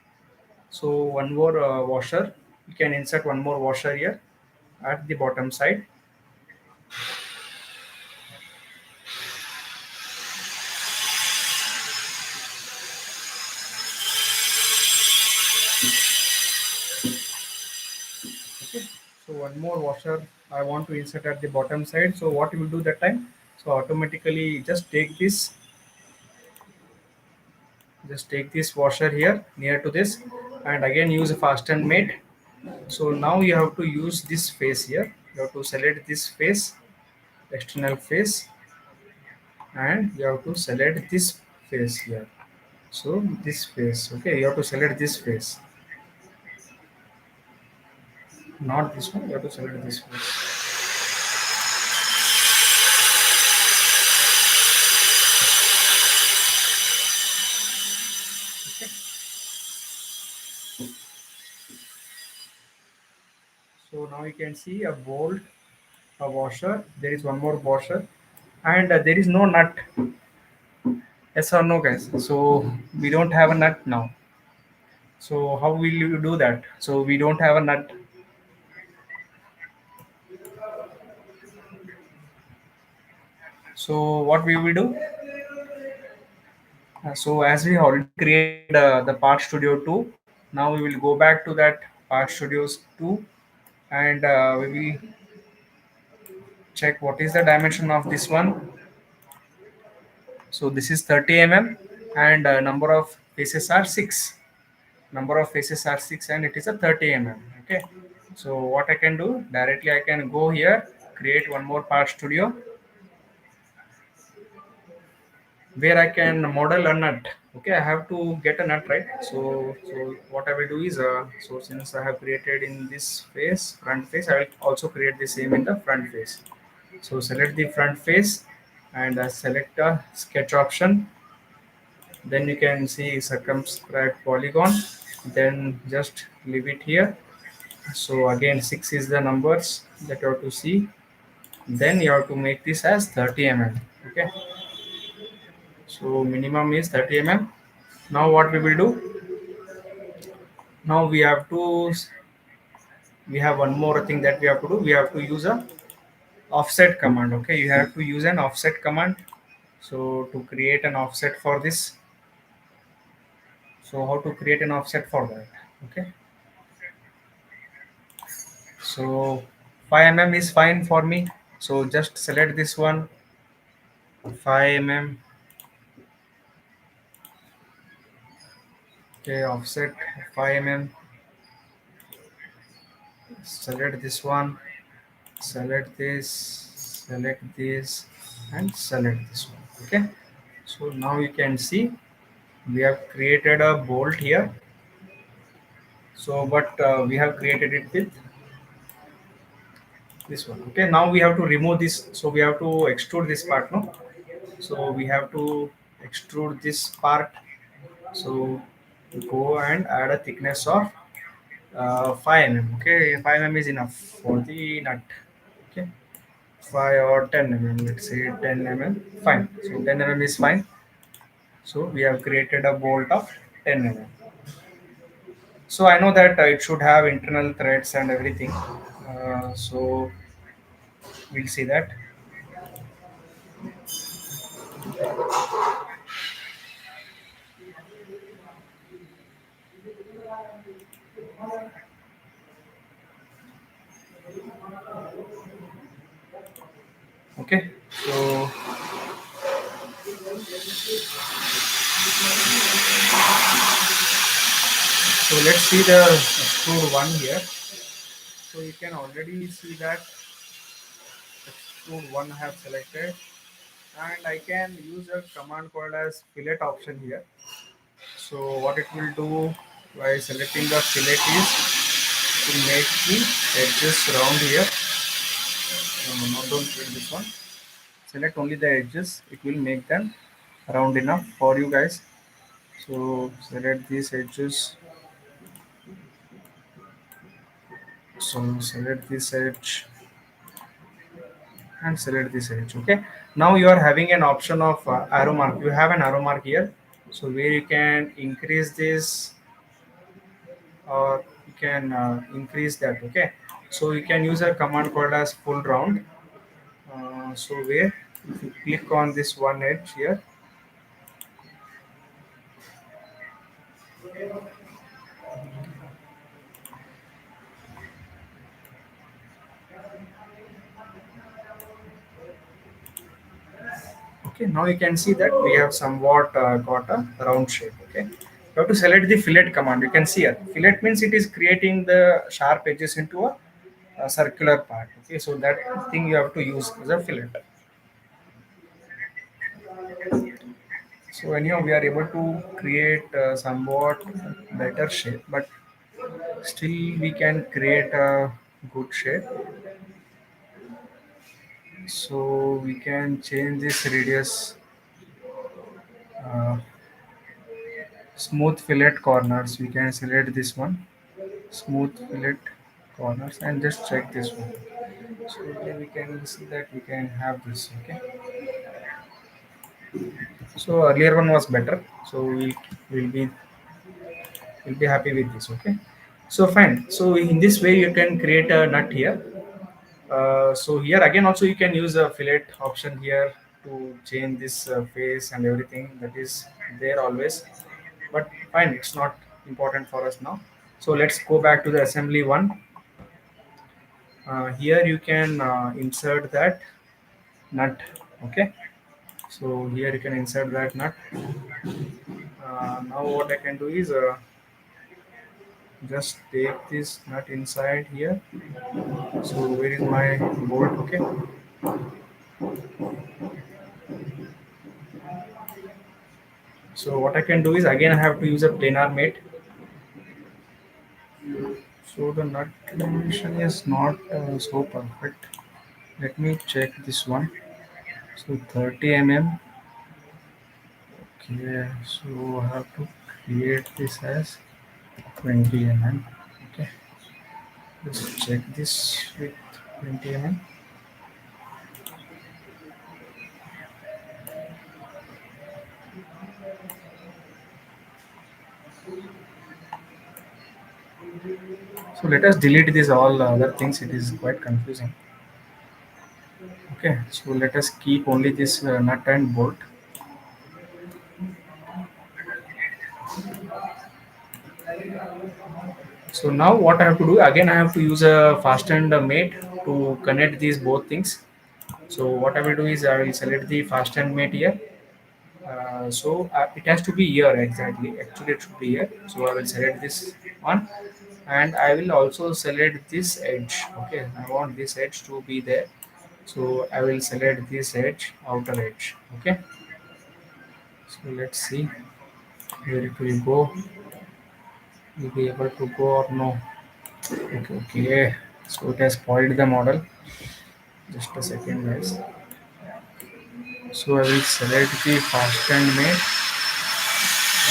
So one more washer, you can insert one more washer here at the bottom side. Okay, so one more washer I want to insert at the bottom side. So what you will do that time, so automatically just take this washer here near to this, and again use a fast and mate. So now you have to use this face here, you have to select this face, external face, and you have to select this face here. So this face, okay, you have to select this face, not this one, you have to select this face. Okay, so now you can see a bolt, a washer, there is one more washer, and there is no nut. Yes or no guys, so we don't have a nut now. So how will you do that? So we don't have a nut. So what we will do? So as we already created the Part Studio 2, now we will go back to that Part Studios 2, and we will check what is the dimension of this one. So this is 30 mm, and number of faces are 6. Number of faces are 6, and it is a 30 mm. Okay. So what I can do directly, I can go here, create one more Part Studio where I can model a nut. Okay, I have to get a nut, right? So what I will do is, so since I have created in this face, front face, I will also create the same in the front face. So select the front face, and select a sketch option. Then you can see circumscribe polygon. Then just leave it here. So again, 6 is the numbers that you have to see. Then you have to make this as 30 mm. Okay, so minimum is 30 mm. Now what we will do, now we have one more thing that we have to do, we have to use a offset command. Okay, you have to use an offset command, so to create an offset for this. So how to create an offset for that? Okay, so 5 mm is fine for me, so just select this one, 5 mm. Okay, offset 5 mm, select this one, select this, select this, and select this one. Okay, so now you can see we have created a bolt here. So but we have created it with this one. Okay, now we have to remove this, so we have to extrude this part, no? So we have to extrude this part. So go and add a thickness of 5 mm. Okay, 5 mm is enough for the nut. Okay, 5 or 10 mm. Let's say 10 mm. Fine. So 10 mm is fine. So we have created a bolt of 10 mm. So I know that it should have internal threads and everything. So we'll see that. Okay. So let's see the extrude one here. So you can already see that extrude one I have selected, and I can use a command called as fillet option here. So what it will do by selecting the fillet is to make the edges round here. No, no, no, don't select this one. Select only the edges. It will make them round enough for you guys. So select these edges. So select this edge and select this edge. Okay. Now you are having an option of arrow mark. You have an arrow mark here. So where you can increase this or you can increase that. Okay. So you can use a command called as full round. So where if you click on this one edge here. Okay, now you can see that we have somewhat got a round shape. Okay, you have to select the fillet command. You can see here, fillet means it is creating the sharp edges into a circular part. Okay, so that thing you have to use is a fillet. So anyhow, we are able to create somewhat better shape, but still we can create a good shape. So we can change this radius, uh, smooth fillet corners. We can select this one, smooth fillet corners, and just check this one. So here we can see that we can have this. Okay, so earlier one was better, so we will be happy with this. Okay, so fine. So in this way you can create a nut here. So here again also you can use a fillet option here to change this face and everything that is there always, but fine, it's not important for us now. So let's go back to the assembly one. Here you can insert that nut. Okay, so here you can insert that nut. Now what I can do is just take this nut inside here. So where is my bolt? Okay, so what I can do is again I have to use a planar mate. So the nut dimension is not so perfect. Let me check this one. So 30 mm. Okay, so I have to create this as 20 mm. Okay, let's check this with 20 mm. So let us delete this all other things. It is quite confusing. Okay, so let us keep only this nut and bolt. So now what I have to do again, I have to use a fastened mate to connect these both things. So what I will do is I will select the fastened mate here. So it has to be here exactly. Actually, it should be here. So I will select this one, and I will also select this edge. Okay, I want this edge to be there. So I will select this edge, outer edge. Okay. So let's see where it will go. Will be able to go or no? Okay, okay. So it has spoiled the model. Just a second, guys. So I will select the fastened mate,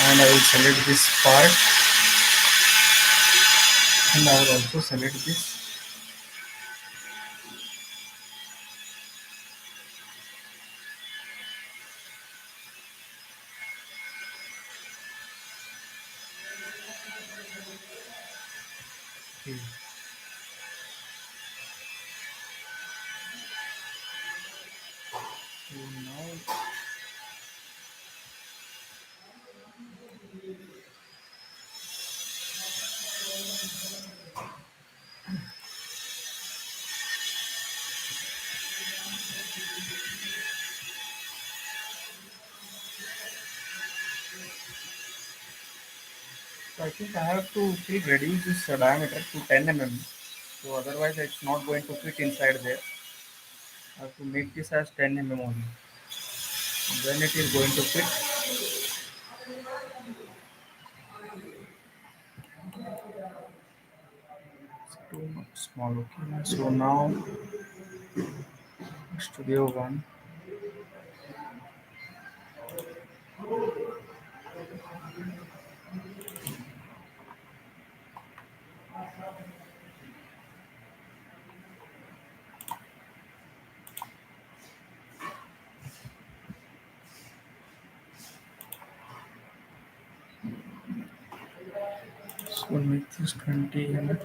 and I will select this part And I will also select this. Okay. So now so I think I have to still reduce this diameter to 10 mm. So otherwise it's not going to fit inside there. I have to make this as 10 mm only. Then it is going to fit. It's too much small. Okay. So now Studio One. So make this 20 mm.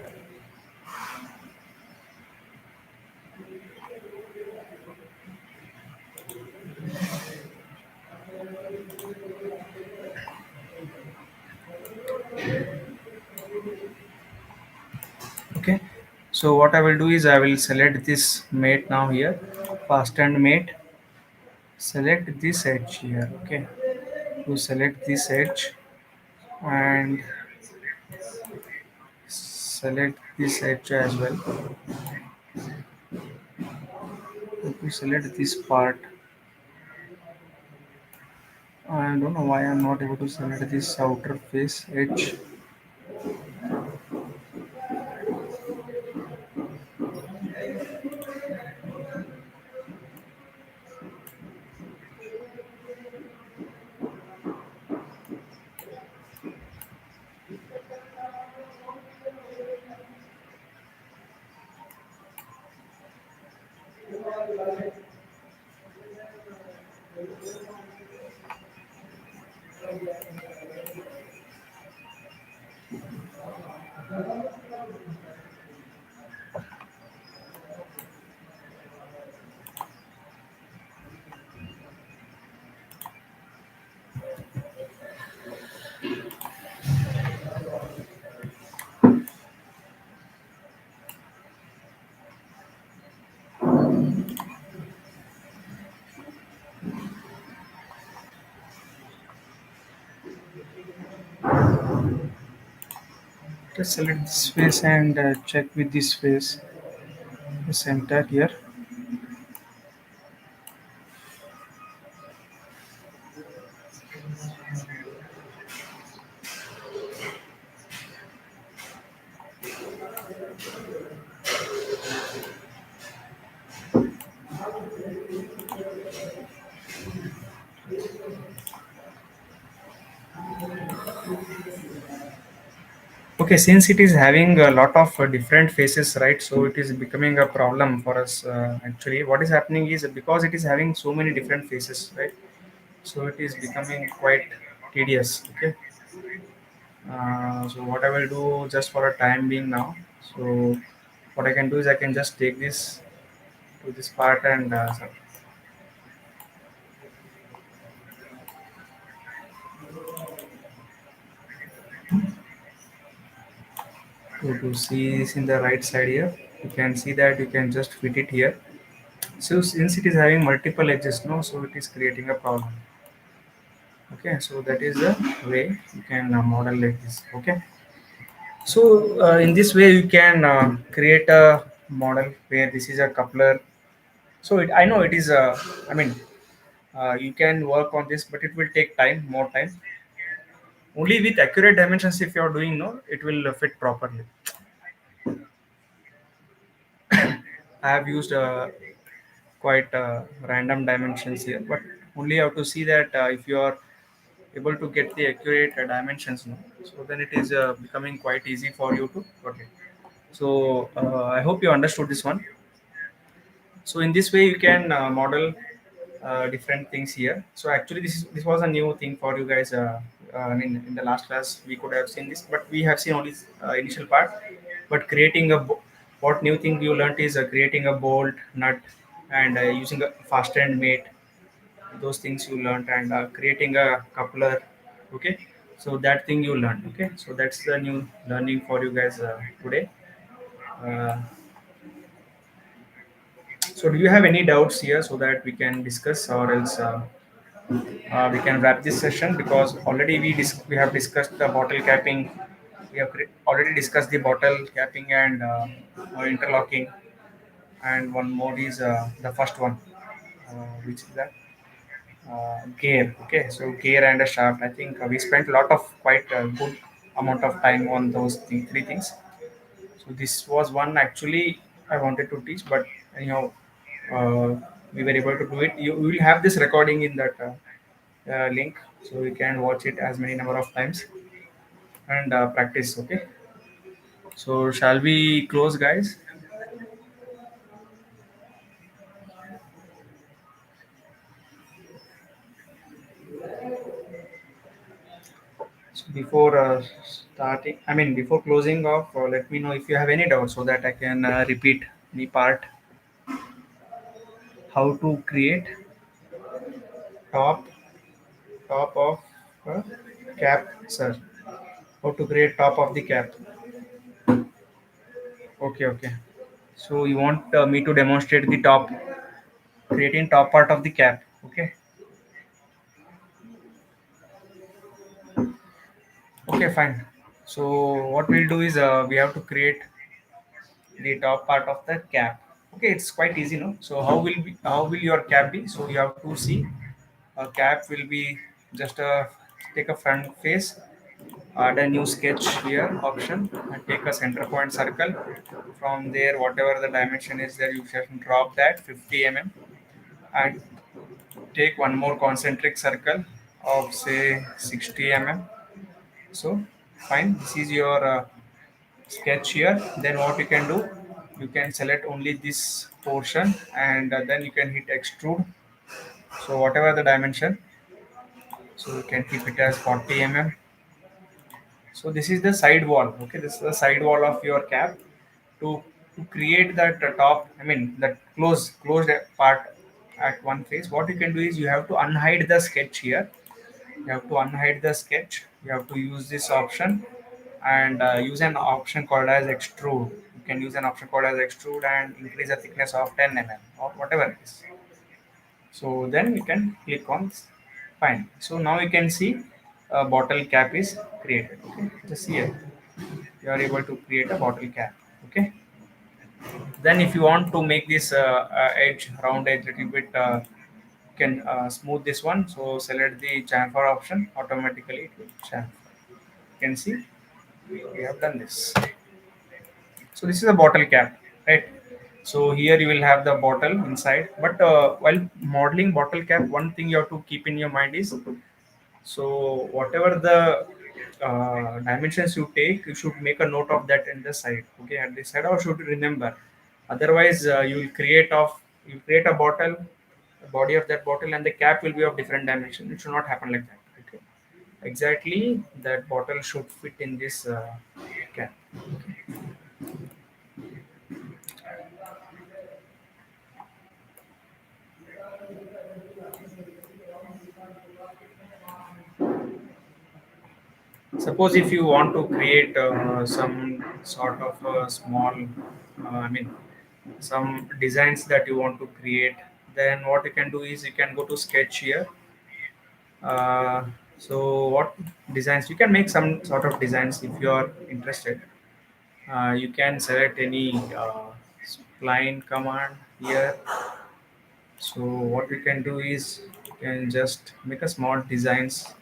Okay. So what I will do is I will select this mate now here. Fast and mate. Select this edge here. Okay. To select this edge and select this edge as well. If we select this part, I don't know why I'm not able to select this outer face edge. Just select this face and check with this face, the center here. Okay, since it is having a lot of different faces, right? So it is becoming a problem for us. Actually, what is happening is because it is having so many different faces, right? So it is becoming quite tedious. Okay. So what I will do just for a time being now. So what I can do is I can just take this to this part and to see this in the right side here. You can see that you can just fit it here. So since it is having multiple edges, no, so it is creating a problem. Okay, so that is the way you can model like this. Okay, so in this way you can create a model where this is a coupler. So I know it is. I mean, you can work on this, but it will take time, more time. Only with accurate dimensions, if you are doing no, it will fit properly. I have used quite random dimensions here, but only you have to see that if you are able to get the accurate dimensions, no? So then it is becoming quite easy for you to rotate. So I hope you understood this one. So in this way you can model different things here. So actually this was a new thing for you guys. I mean, in the last class we could have seen this, but we have seen only initial part. But creating what new thing you learned is creating a bolt nut and using a fastened mate. Those things you learned, and creating a coupler. Okay, so that thing you learned. Okay, so that's the new learning for you guys today. Uh, so do you have any doubts here so that we can discuss, or else we can wrap this session, because already we have discussed the bottle capping. We have already discussed the bottle capping and interlocking, and one more is the first one, which is that gear. Okay, so gear and a shaft. I think we spent a lot of quite good amount of time on those three things. So this was one actually I wanted to teach, but anyhow, uh, we were able to do it. You will have this recording in that link, so you can watch it as many number of times and practice. Okay. So shall we close, guys? So before starting, I mean before closing off, let me know if you have any doubts so that I can repeat the part how to create top of cap, sir. How to create top of the cap. Okay, okay. So you want me to demonstrate the top, creating top part of the cap. Okay. Okay, fine. So what we'll do is we have to create the top part of the cap. Okay, it's quite easy, no? So how will your cap be? So you have to see a cap will be just a take a front face, add a new sketch here option, and take a center point circle. From there, whatever the dimension is there, you can drop that 50 mm and take one more concentric circle of say 60 mm. So fine, this is your sketch here. Then what you can do, you can select only this portion, and then you can hit extrude. So whatever the dimension, so you can keep it as 40 mm. So this is the side wall. Okay, this is the side wall of your cap. To create that top, I mean that closed part at one face, what you can do is you have to unhide the sketch here. You have to unhide the sketch. You have to use this option, and use an option called as extrude. You can use an option called as extrude and increase the thickness of 10 mm or whatever it is. So then you can click on fine. So now you can see a bottle cap is created. Okay, just here you are able to create a bottle cap. Okay, then if you want to make this edge round edge little bit, you can smooth this one. So select the chamfer option, automatically it will chamfer. You can see we have done this. So this is a bottle cap, right? So here you will have the bottle inside. But while modeling bottle cap, one thing you have to keep in your mind is, so whatever the dimensions you take, you should make a note of that in the side. Okay, at the side, or should you remember? Otherwise, you will create a bottle, the body of that bottle, and the cap will be of different dimension. It should not happen like that. Okay, exactly that bottle should fit in this cap. Suppose if you want to create some sort of a small, I mean, some designs that you want to create, then what you can do is you can go to sketch here. Uh, so what designs you can make, some sort of designs if you are interested. You can select any spline command here. So what you can do is you can just make a small designs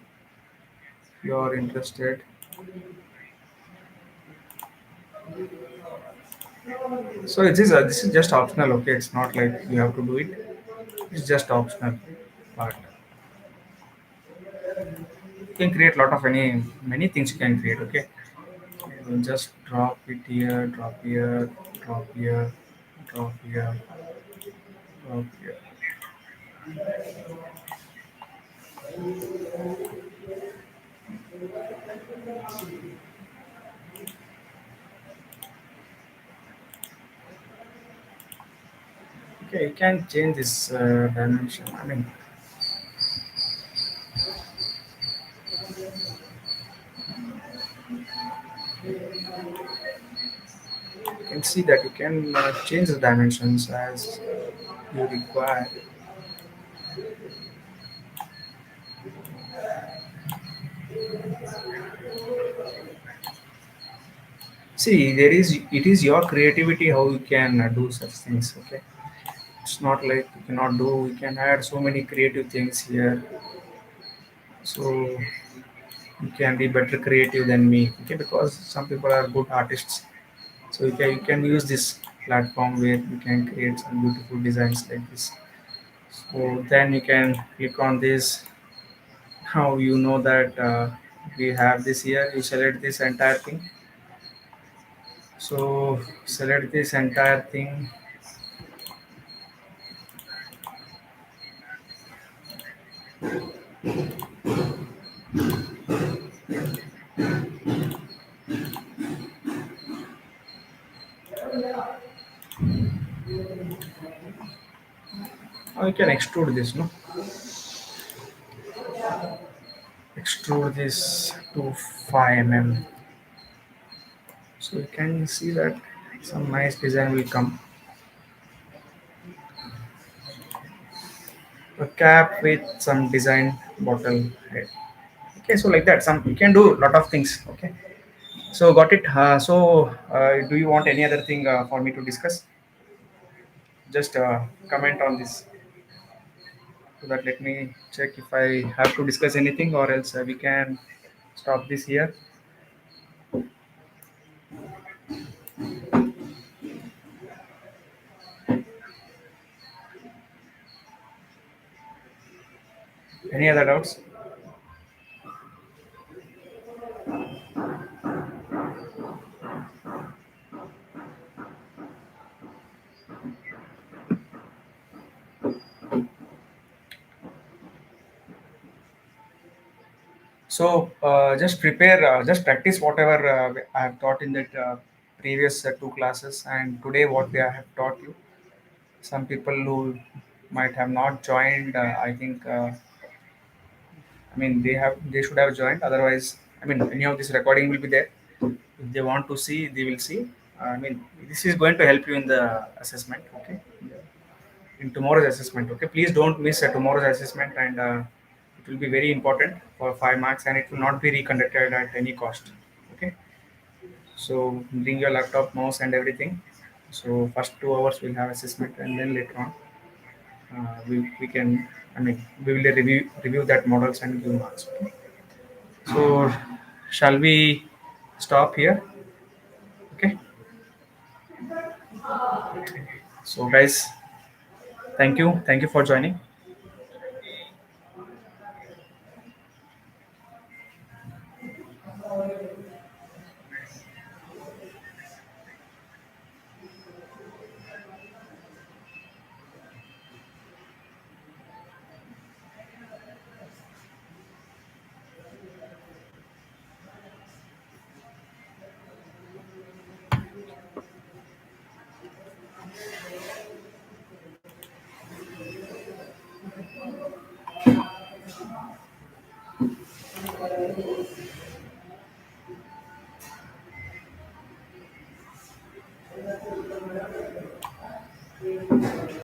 if you are interested. So this is just optional. Okay, it's not like you have to do it. It's just optional part. can create a lot of many things you can create. Okay, you will just drop it here, drop here, drop here, drop here, drop here. Okay, you can change this dimension. I mean, you can see that you can change the dimensions as you require. See, there is it is your creativity how you can do such things. Okay, it's not like you cannot do. You can add so many creative things here, so you can be better creative than me. Okay, because some people are good artists, so you can use this platform where you can create some beautiful designs like this. So then you can click on this. How you know that we have this here? You select this entire thing. So select this entire thing. Or you can extrude this, no? Extrude this to 5 mm. So you can see that some nice design will come. A cap with some design bottle head. Okay, so like that, some you can do a lot of things. Okay, so got it. Do you want any other thing for me to discuss? Just comment on this so that let me check if I have to discuss anything or else we can stop this here. Any other doubts? So just practice whatever I have taught in that previous two classes, and today what they have taught you. Some people who might have not joined, I think, I mean, they should have joined. Otherwise, I mean, any of this recording will be there. If they want to see, they will see. I mean, this is going to help you in the assessment. Okay, in tomorrow's assessment. Okay, please don't miss tomorrow's assessment, and it will be very important for 5 marks, and it will not be reconducted at any cost. Okay, so bring your laptop, mouse, and everything. So first 2 hours we'll have assessment, and then later on we can. I mean, we will review that models and give marks. Okay? So shall we stop here? Okay. So guys, thank you for joining.